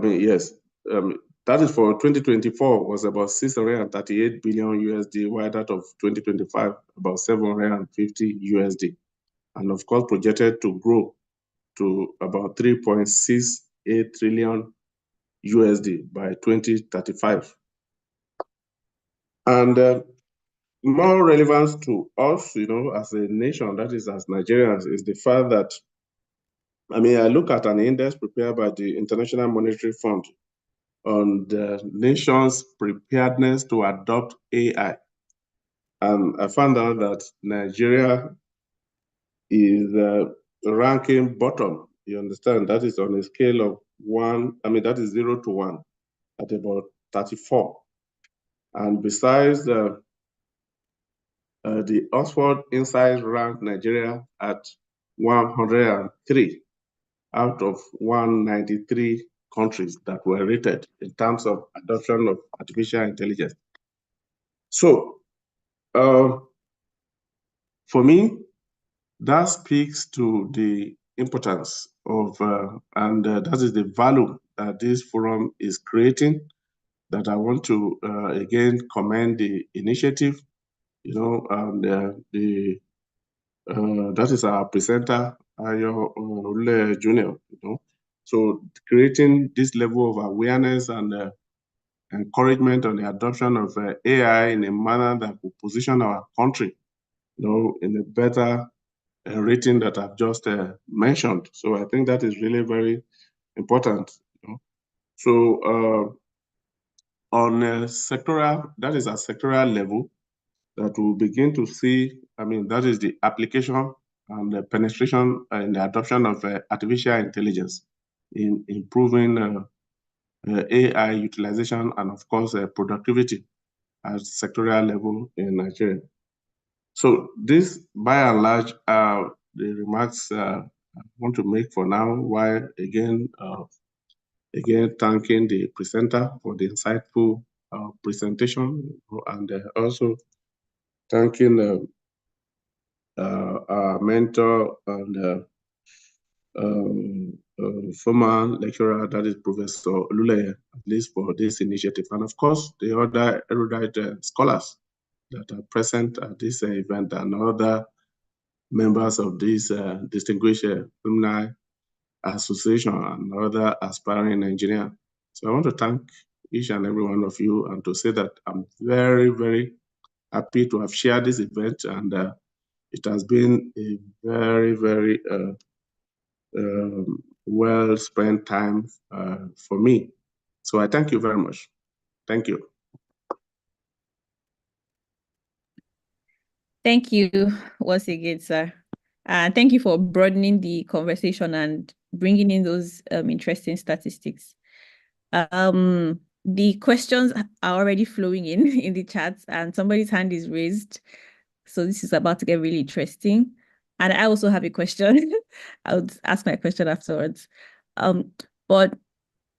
mean, yes, that is for 2024 was about 638 billion USD, while that of 2025 about 750 USD, and of course projected to grow to about 3.68 trillion USD by 2035. And more relevant to us, you know, as a nation, that is as Nigerians, is the fact that, I mean, I look at an index prepared by the International Monetary Fund on the nation's preparedness to adopt AI. And I found out that Nigeria is ranking bottom. You understand? That is on a scale of 1, I mean, that is 0 to 1 at about 34. And besides, the Oxford Insights ranked Nigeria at 103 out of 193 countries that were rated in terms of adoption of artificial intelligence. So, for me, that speaks to the importance of, and that is the value that this forum is creating, that I want to, again, commend the initiative, you know, and that is our presenter, Ayo Olule Jr., you know. So creating this level of awareness and encouragement on the adoption of AI in a manner that will position our country, you know, in a better rating that I've just mentioned. So I think that is really very important. You know? So on a sectoral, that is a sectoral level that we'll begin to see, I mean, that is the application and the penetration and the adoption of artificial intelligence in improving AI utilization and of course productivity at sectoral level in Nigeria. So this, by and large, are the remarks I want to make for now, while again thanking the presenter for the insightful presentation, and also thanking our mentor and former lecturer, that is Professor Lule, at least for this initiative. And of course, the other erudite scholars that are present at this event and other members of this distinguished alumni association and other aspiring engineers. So I want to thank each and every one of you and to say that I'm very, very happy to have shared this event, and it has been a very, very well spent time for me. So I thank you very much. Thank you. Thank you once again, sir. And thank you for broadening the conversation and bringing in those interesting statistics. The questions are already flowing in the chat, and somebody's hand is raised. So this is about to get really interesting. And I also have a question. I'll ask my question afterwards. But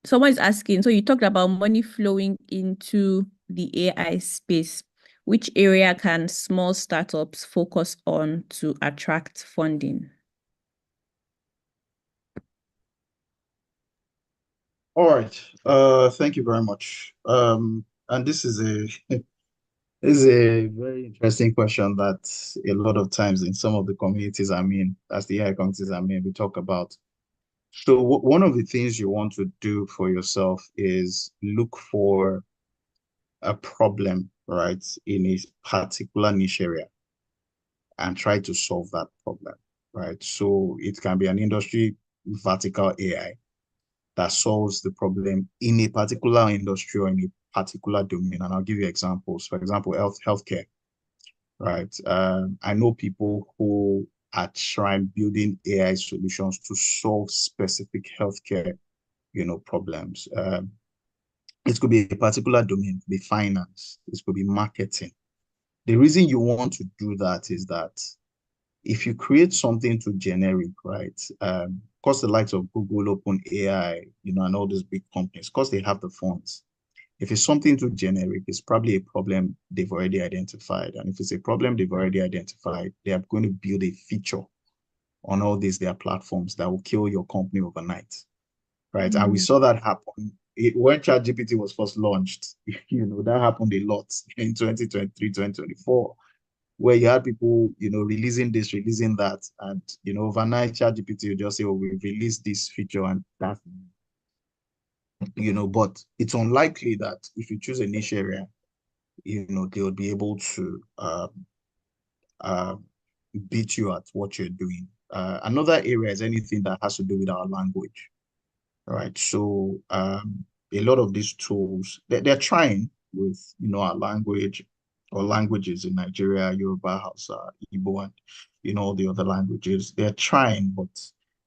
someone is asking, so you talked about money flowing into the AI space. Which area can small startups focus on to attract funding? All right. Thank you very much. And this is a this is a very interesting question that a lot of times in some of the communities I'm in, as the AI communities I'm in, we talk about. So one of the things you want to do for yourself is look for a problem, right, in a particular niche area and try to solve that problem, right? So it can be an industry vertical AI that solves the problem in a particular industry or in a particular domain. And I'll give you examples. For example, healthcare, right? I know people who are trying building AI solutions to solve specific healthcare, problems. It could be a particular domain, it could be finance, it could be marketing. The reason you want to do that is that if you create something too generic, right? Because the likes of Google, OpenAI, and all these big companies, because they have the funds. If it's something too generic, it's probably a problem they've already identified. And if it's a problem they've already identified, they are going to build a feature on all their platforms that will kill your company overnight, right? And we saw that happen when ChatGPT was first launched. That happened a lot in 2023, 2024. Where you had people, releasing this, releasing that, and overnight ChatGPT will just say, "Oh, we've released this feature," and that, but it's unlikely that if you choose a niche area, they will be able to beat you at what you're doing. Another area is anything that has to do with our language, right? So a lot of these tools, they're trying with, our language or languages in Nigeria, Yoruba, Hausa, Igbo, and, all the other languages. They're trying, but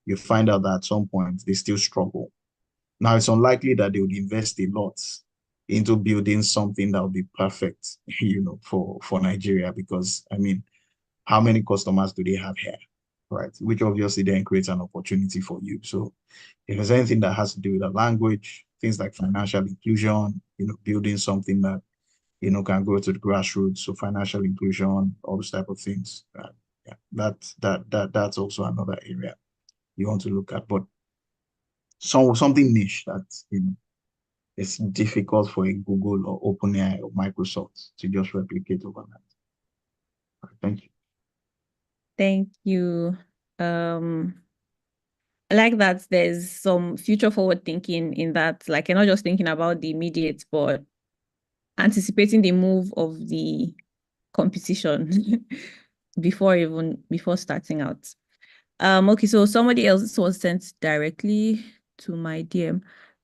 you find out that at some point they still struggle. Now, it's unlikely that they would invest a lot into building something that would be perfect, for Nigeria, because, how many customers do they have here, right? Which obviously then creates an opportunity for you. So if there's anything that has to do with the language, things like financial inclusion, building something that, can go to the grassroots, so financial inclusion, all those type of things. Yeah, that's also another area you want to look at. But something niche that, it's difficult for a Google or OpenAI or Microsoft to just replicate overnight. Thank you. Thank you. I like that there's some future forward thinking in that, like you're not just thinking about the immediate, but anticipating the move of the competition before starting out. Okay, so somebody else was sent directly to my DM.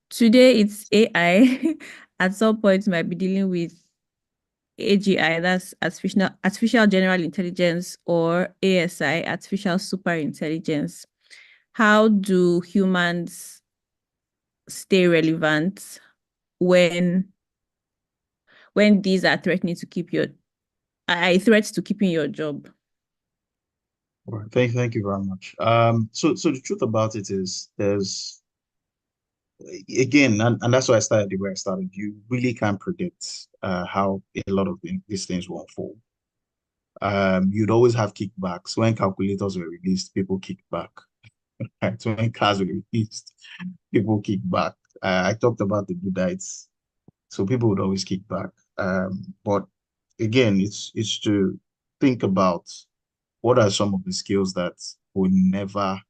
Today it's AI. At some point, we might be dealing with AGI, that's artificial general intelligence, or ASI, artificial super intelligence. How do humans stay relevant when these are threatening to keep threats to keeping your job? All right. Thank you very much. So the truth about it is there's, again, and that's why I started the way I started. You really can't predict how a lot of these things will unfold. you'd always have kickbacks. When calculators were released, people kicked back. Right? When cars were released, people kicked back. I talked about the Buddhites, so people would always kick back. But again, it's to think about what are some of the skills that will never,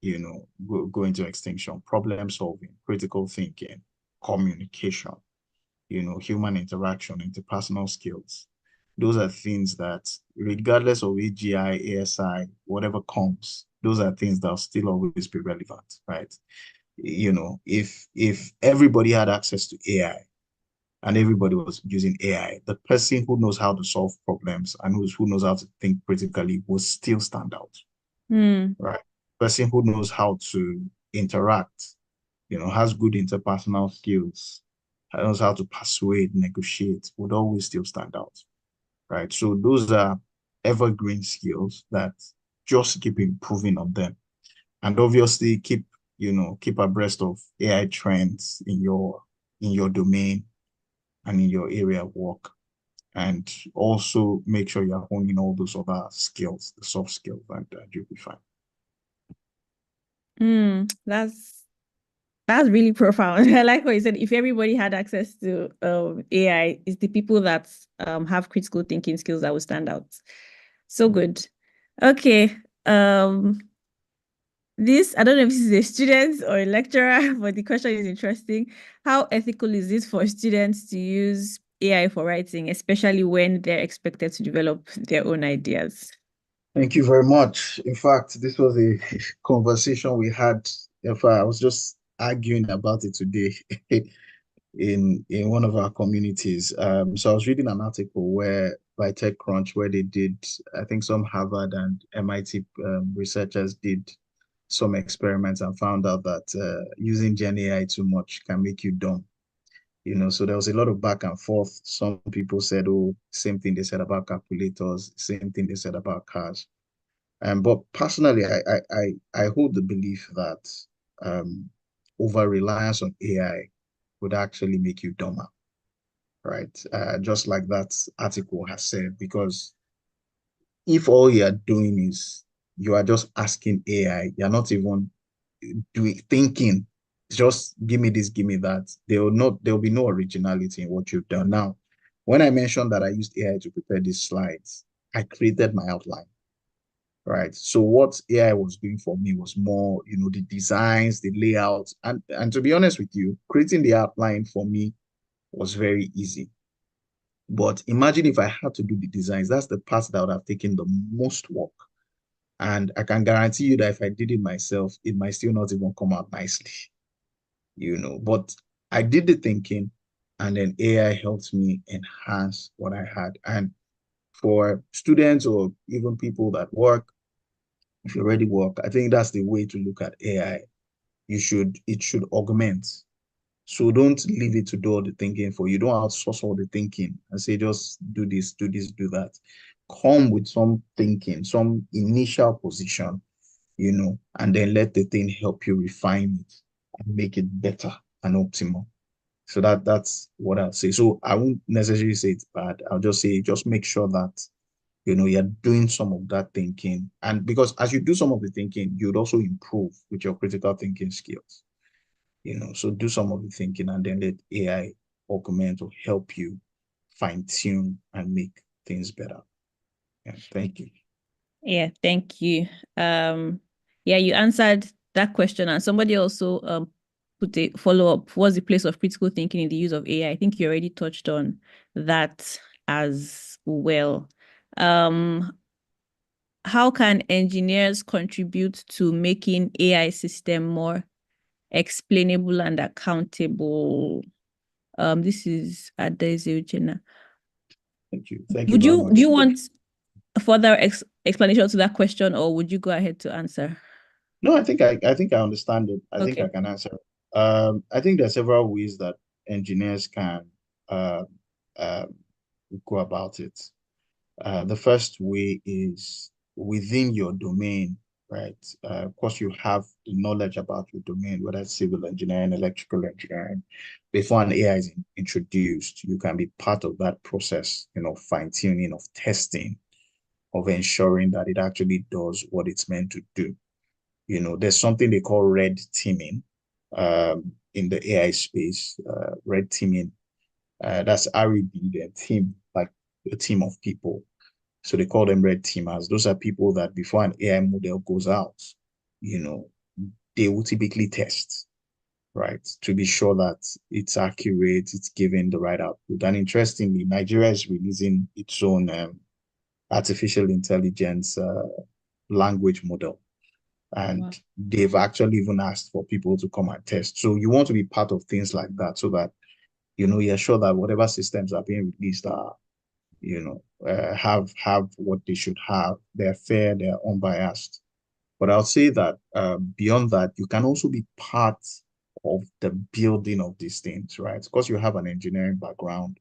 go into extinction: problem solving, critical thinking, communication, human interaction, interpersonal skills. Those are things that, regardless of AGI, ASI, whatever comes, those are things that will still always be relevant, right? If everybody had access to AI and everybody was using AI, the person who knows how to solve problems and who knows how to think critically will still stand out, right? Person who knows how to interact, has good interpersonal skills, knows how to persuade, negotiate, would always still stand out, right? So those are evergreen skills that just keep improving on them. And obviously keep abreast of AI trends in your domain and in your area of work. And also make sure you're honing all those other skills, the soft skills, and you'll be fine. That's really profound. I like what you said. If everybody had access to AI, it's the people that have critical thinking skills that will stand out. So good. Okay. This, I don't know if this is a student or a lecturer, but the question is interesting. How ethical is this for students to use AI for writing, especially when they're expected to develop their own ideas? Thank you very much. In fact, this was a conversation we had. In fact, I was just arguing about it today in one of our communities. So I was reading an article by TechCrunch where they did, I think some Harvard and MIT researchers did some experiments and found out that using Gen AI too much can make you dumb. So there was a lot of back and forth. Some people said, oh, same thing they said about calculators, same thing they said about cars. But personally, I hold the belief that over reliance on AI would actually make you dumber, right? Just like that article has said, because if all you are doing is you are just asking AI, you're not even thinking, just give me this, give me that. There'll be no originality in what you've done. Now, when I mentioned that I used AI to prepare these slides, I created my outline, right? So what AI was doing for me was more, the designs, the layouts, and to be honest with you, creating the outline for me was very easy. But imagine if I had to do the designs, that's the part that would have taken the most work. And I can guarantee you that if I did it myself, it might still not even come out nicely, But I did the thinking, and then AI helped me enhance what I had. And for students or even people that work, if you already work, I think that's the way to look at AI. It should augment. So don't leave it to do all the thinking for you. Don't outsource all the thinking and say, just do this, do this, do that. Come with some thinking, some initial position, and then let the thing help you refine it and make it better and optimal. So that's what I'll say. So I won't necessarily say it's bad. I'll just say, just make sure that, you're doing some of that thinking. And because as you do some of the thinking, you'd also improve with your critical thinking skills. So do some of the thinking and then let AI augment or help you fine tune and make things better. Yeah, thank you. Yeah, thank you. Yeah, you answered that question, and somebody also put a follow-up. What's the place of critical thinking in the use of AI? I think you already touched on that as well. How can engineers contribute to making AI system more explainable and accountable? This is Adeze Uchenna. Thank you. Thank you very much. Do you want further explanation to that question, or would you go ahead to answer? No, I think I understand it. I think Okay. I can answer. I think there are several ways that engineers can uh, uh, go about it. The first way is within your domain, right? Of course, you have the knowledge about your domain, whether it's civil engineering, electrical engineering. Before an AI is introduced, you can be part of that process, fine tuning of testing, of ensuring that it actually does what it's meant to do. There's something they call red teaming in the AI space. Red teaming, that's RED, the team, like a team of people. So they call them red teamers. Those are people that before an AI model goes out, they will typically test, right, to be sure that it's accurate, it's giving the right output. And interestingly, Nigeria is releasing its own artificial intelligence language model. And Wow. they've actually even asked for people to come and test. So you want to be part of things like that so that, you're sure that whatever systems are being released are, have what they should have. They're fair, they're unbiased. But I'll say that beyond that, you can also be part of the building of these things, right? Because you have an engineering background,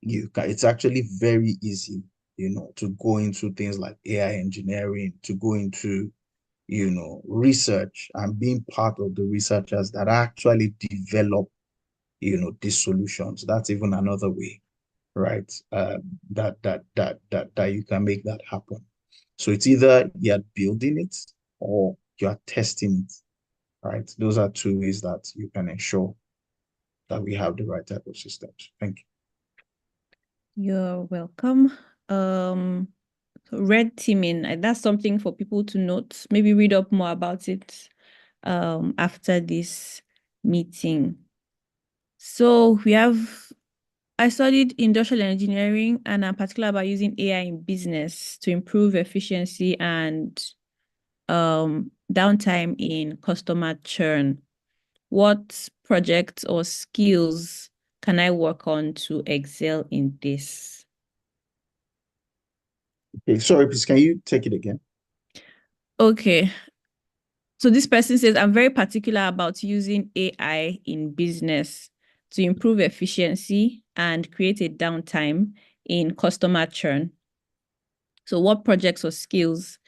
it's actually very easy, to go into things like AI engineering, to go into, research and being part of the researchers that actually develop, these solutions. That's even another way, right? That you can make that happen. So it's either you're building it or you're testing it, right? Those are two ways that you can ensure that we have the right type of systems. Thank you. You're welcome. Red teaming, that's something for people to note. Maybe read up more about it after this meeting. So I studied industrial engineering, and I'm particular about using AI in business to improve efficiency and downtime in customer churn. What projects or skills can I work on to excel in this? Okay, sorry, please, can you take it again? Okay. So this person says, I'm very particular about using AI in business to improve efficiency and create a downtime in customer churn. So what projects or skills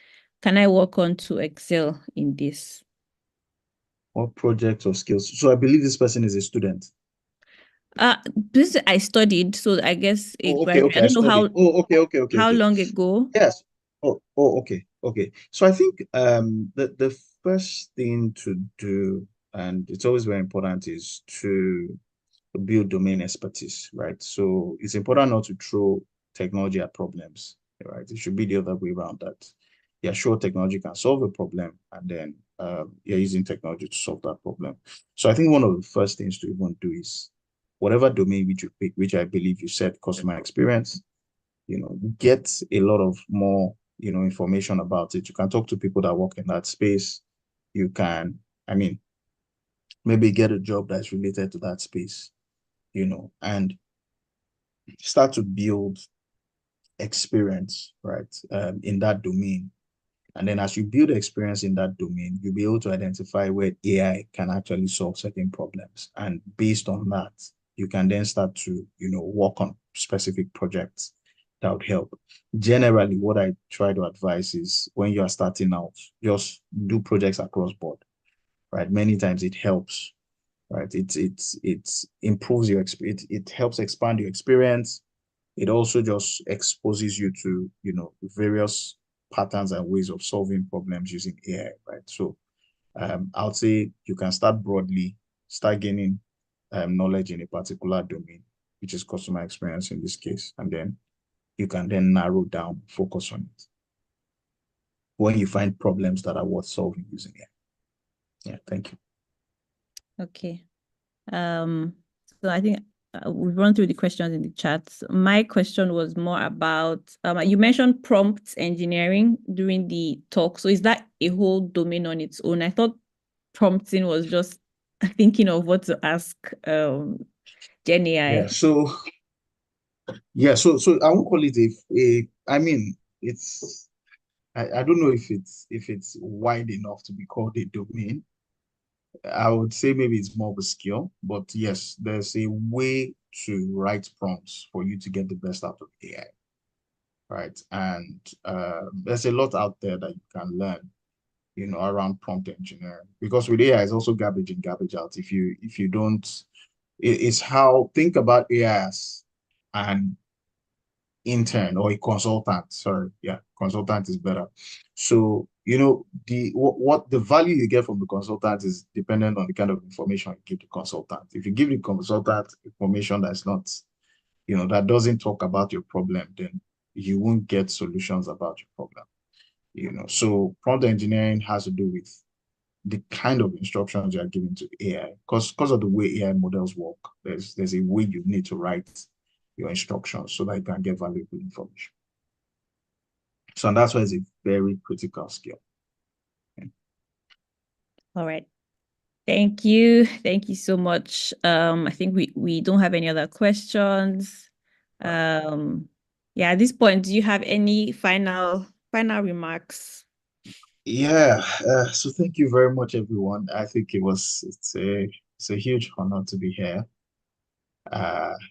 can I work on to excel in this? What projects or skills? So I believe this person is a student. This I studied, so I guess Oh, okay, I don't know how okay. long ago. Yes. Okay. So I think the first thing to do, and it's always very important, is to build domain expertise, right? So it's important not to throw technology at problems, right? It should be the other way around, that you're sure technology can solve a problem, and then you're using technology to solve that problem. So I think one of the first things to even do is whatever domain which you pick, which I believe you said customer experience, get a lot of more, information about it. You can talk to people that work in that space. You can, maybe get a job that's related to that space, and start to build experience, right, in that domain. And then as you build experience in that domain, you'll be able to identify where AI can actually solve certain problems. And based on that, you can then start to, work on specific projects that would help. Generally, what I try to advise is when you are starting out, just do projects across board, right? Many times it helps, right? It improves your experience. It helps expand your experience. It also just exposes you to, various patterns and ways of solving problems using AI, right? So I would say you can start broadly, start gaining knowledge in a particular domain, which is customer experience in this case, and then you can then narrow down, focus on it when you find problems that are worth solving using it. Yeah, thank you. Okay. So I think we've run through the questions in the chat. My question was more about, you mentioned prompt engineering during the talk. So is that a whole domain on its own? I thought prompting was just thinking of what to ask Gen AI. Yeah, so I won't call it it's I don't know if it's wide enough to be called a domain. I would say maybe it's more of a skill, but yes, there's a way to write prompts for you to get the best out of AI, right? And there's a lot out there that you can learn, around prompt engineering, because with AI, it's also garbage in, garbage out. If you don't, it's how, think about AI as an intern or a consultant. Sorry, yeah, consultant is better. So, what the value you get from the consultant is dependent on the kind of information you give the consultant. If you give the consultant information that's not, that doesn't talk about your problem, then you won't get solutions about your problem. So prompt engineering has to do with the kind of instructions you are giving to AI, because of the way AI models work. There's a way you need to write your instructions so that you can get valuable information. So that's why it's a very critical skill. Okay. All right. Thank you. Thank you so much. I think we don't have any other questions. Yeah, at this point, do you have any final remarks? Yeah, so thank you very much, everyone. I think it's a huge honor to be here.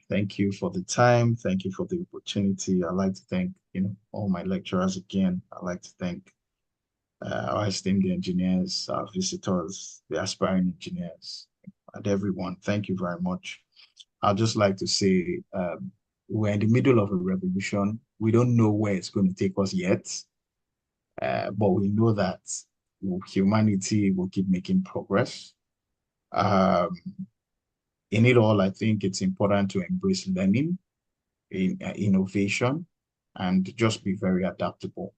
Thank you for the time. Thank you for the opportunity. I'd like to thank, all my lecturers again. I'd like to thank our esteemed engineers, our visitors, the aspiring engineers, and everyone. Thank you very much. I'd just like to say we're in the middle of a revolution. We don't know where it's going to take us yet, but we know that humanity will keep making progress. In it all, I think it's important to embrace learning, innovation, and just be very adaptable,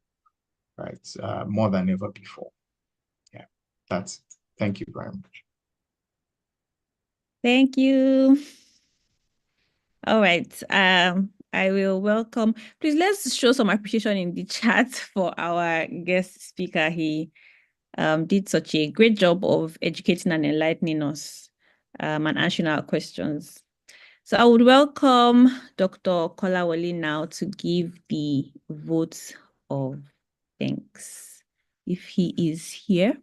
right? More than ever before. Yeah, that's it. Thank you very much. Thank you. All right. I will welcome. Please let's show some appreciation in the chat for our guest speaker. He did such a great job of educating and enlightening us and answering our questions. So I would welcome Dr. Kolawole now to give the vote of thanks, if he is here.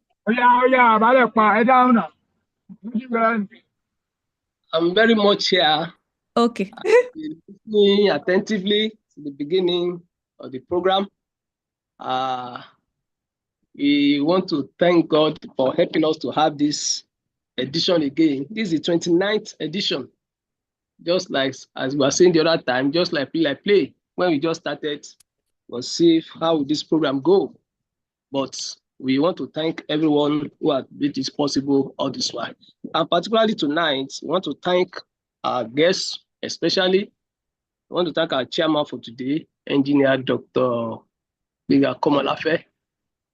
I'm very much here. Okay. Listening attentively to the beginning of the program. We want to thank God for helping us to have this edition again. This is the 29th edition. Just like as we were saying the other time, just like play. When we just started, we'll see how this program go. But we want to thank everyone who has made this possible all this while. And particularly tonight, we want to thank our guests, especially. We want to thank our chairman for today, Engineer Dr. Biga Komalafe.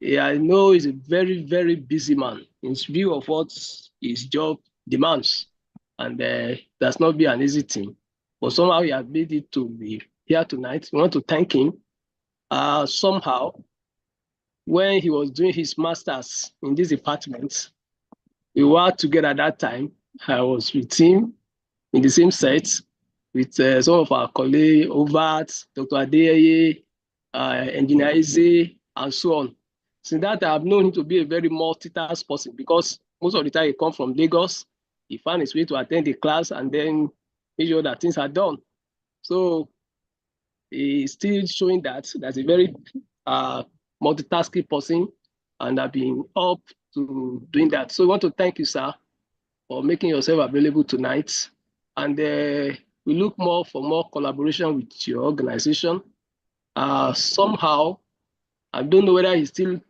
I know he's a very, very busy man in view of what his job demands. And that's not be an easy thing. But somehow he has made it to be here tonight. We want to thank him. Somehow, when he was doing his master's in this department, we were together at that time. I was with him in the same set with some of our colleagues, Ovat, Dr. Adeyeye, Engineer Eze, and so on. Since that, I've known him to be a very multitask person because most of the time he comes from Lagos, he found his way to attend the class and then make sure that things are done. So he's still showing that that's a very multitasking person, and I've been up to doing that. So I want to thank you, sir, for making yourself available tonight. And we look more for more collaboration with your organization. Somehow, I don't know whether he's still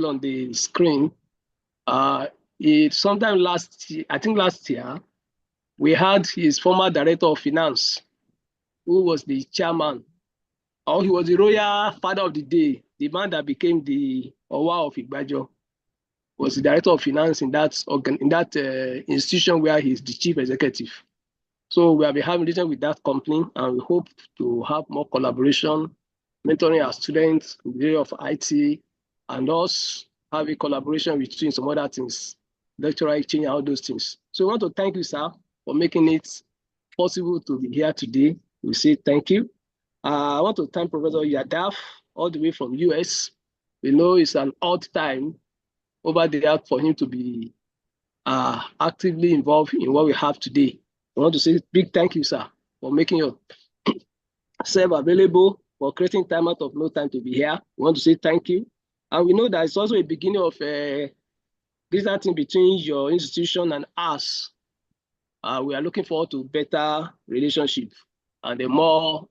on the screen. Sometime last year, we had his former director of finance, who was the chairman, or he was the royal father of the day, the man that became the Owa of Igbajo, was the director of finance in that institution where he's the chief executive. So we have been having relations with that company, and we hope to have more collaboration, mentoring our students in the area of IT, and also have a collaboration between some other things, lecturer exchange, all those things. So we want to thank you, sir, for making it possible to be here today. We say thank you. I want to thank Professor Yadav, all the way from US. We know it's an odd time over there for him to be actively involved in what we have today. I want to say big thank you, sir, for making yourself available, for creating time out of no time to be here. We want to say thank you. And we know that it's also a beginning of this thing between your institution and us. We are looking forward to better relationship and a more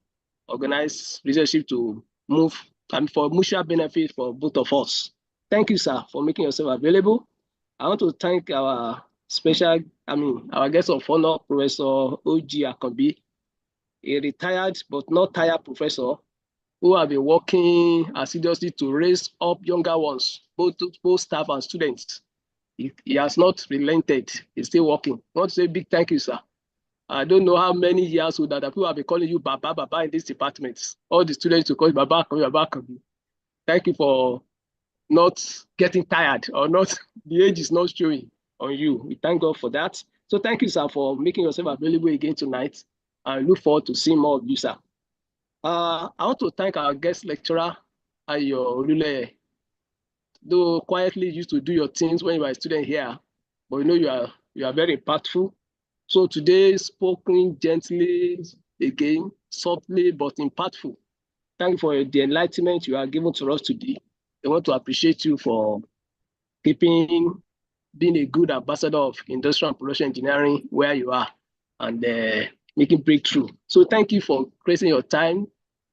organize relationship to move and for mutual benefit for both of us. Thank you, sir, for making yourself available. I want to thank our our guest of honor, Professor O.G. Akanbi, a retired but not tired professor who have been working assiduously to raise up younger ones, both staff and students. He has not relented. He's still working. I want to say a big thank you, sir. I don't know how many years old that people have been calling you Baba, Baba in these departments. All the students to call you Baba, Baba. Thank you for not getting tired or not, the age is not showing on you. We thank God for that. So thank you, sir, for making yourself available again tonight. I look forward to seeing more of you, sir. I want to thank our guest lecturer, Ayo Olule. Though quietly you used to do your things when you were a student here, but you know you are very impactful. So today, spoken gently, again, softly, but impactful. Thank you for the enlightenment you are given to us today. I want to appreciate you for being a good ambassador of industrial and production engineering where you are and making breakthrough. So thank you for creating your time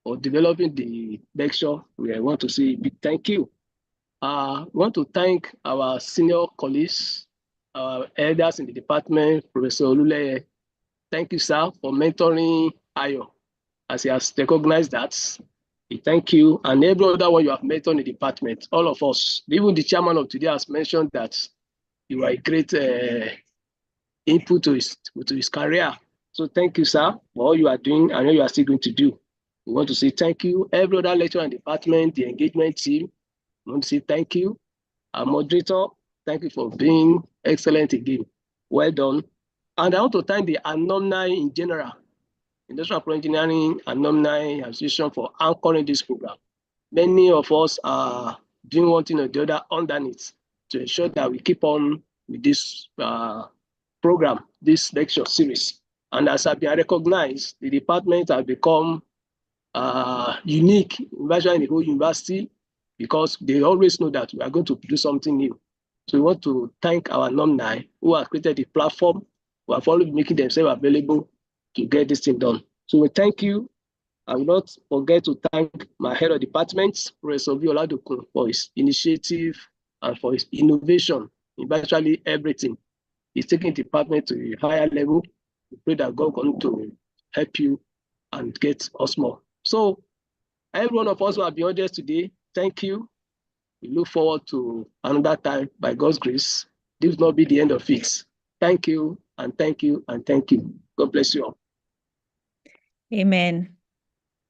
for developing the lecture. We want to say a big thank you. We want to thank our senior colleagues, our elders in the department, Professor Olule. Thank you, sir, for mentoring Ayo, as he has recognized that. We thank you, and every other one you have mentored in the department, all of us. Even the chairman of today has mentioned that you are a great input to his career. So thank you, sir, for all you are doing and all you are still going to do. We want to say thank you. Every other lecturer in the department, the engagement team, we want to say thank you. Our moderator, thank you for being excellent again. Well done. And I want to thank the alumni in general, Industrial Engineering Alumni Association, for anchoring this program. Many of us are doing one thing or the other underneath to ensure that we keep on with this program, this lecture series. And as I've been recognized, the department has become unique in the whole university because they always know that we are going to do something new. So we want to thank our alumni who have created the platform, who have always making themselves available to get this thing done. So we thank you. I will not forget to thank my head of department, Professor Violadokun, for his initiative and for his innovation in virtually everything. He's taking the department to a higher level. We pray that God going to help you and get us more. So every one of us who have been audience today, thank you. We look forward to another time by God's grace. This will not be the end of it. Thank you, and thank you, and thank you. God bless you all. Amen.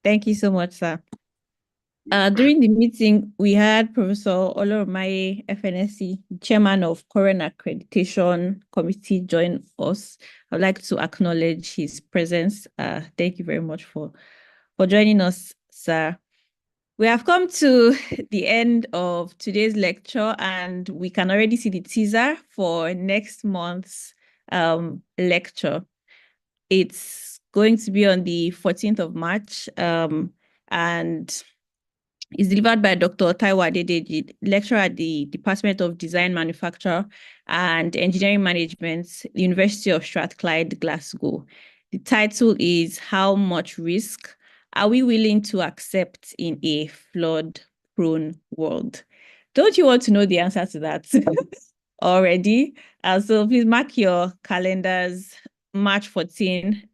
Thank you so much, sir. During the meeting, we had Professor Oloromaye FNSC, Chairman of Current Accreditation Committee, join us. I'd like to acknowledge his presence. Thank you very much for joining us, sir. We have come to the end of today's lecture, and we can already see the teaser for next month's lecture. It's going to be on the 14th of March, and is delivered by Dr. Taiwo Adedeji, lecturer at the Department of Design, Manufacture and Engineering Management, University of Strathclyde, Glasgow. The title is How Much Risk Are We Willing to Accept in a Flood-Prone World? Don't you want to know the answer to that already? So please mark your calendars. March 14,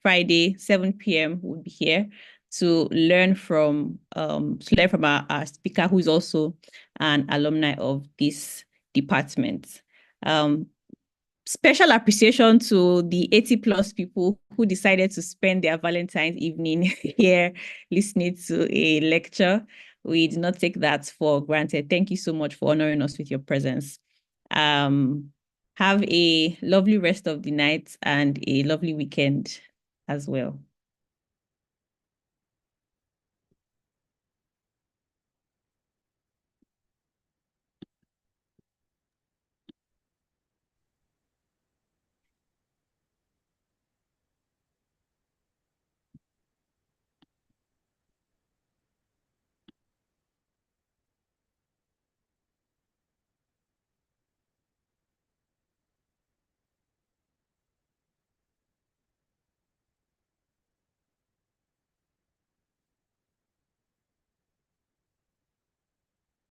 Friday, 7 p.m. we'll be here to learn from our speaker, who is also an alumni of this department. Special appreciation to the 80+ people who decided to spend their Valentine's evening here listening to a lecture. We did not take that for granted. Thank you so much for honoring us with your presence. Have a lovely rest of the night and a lovely weekend as well.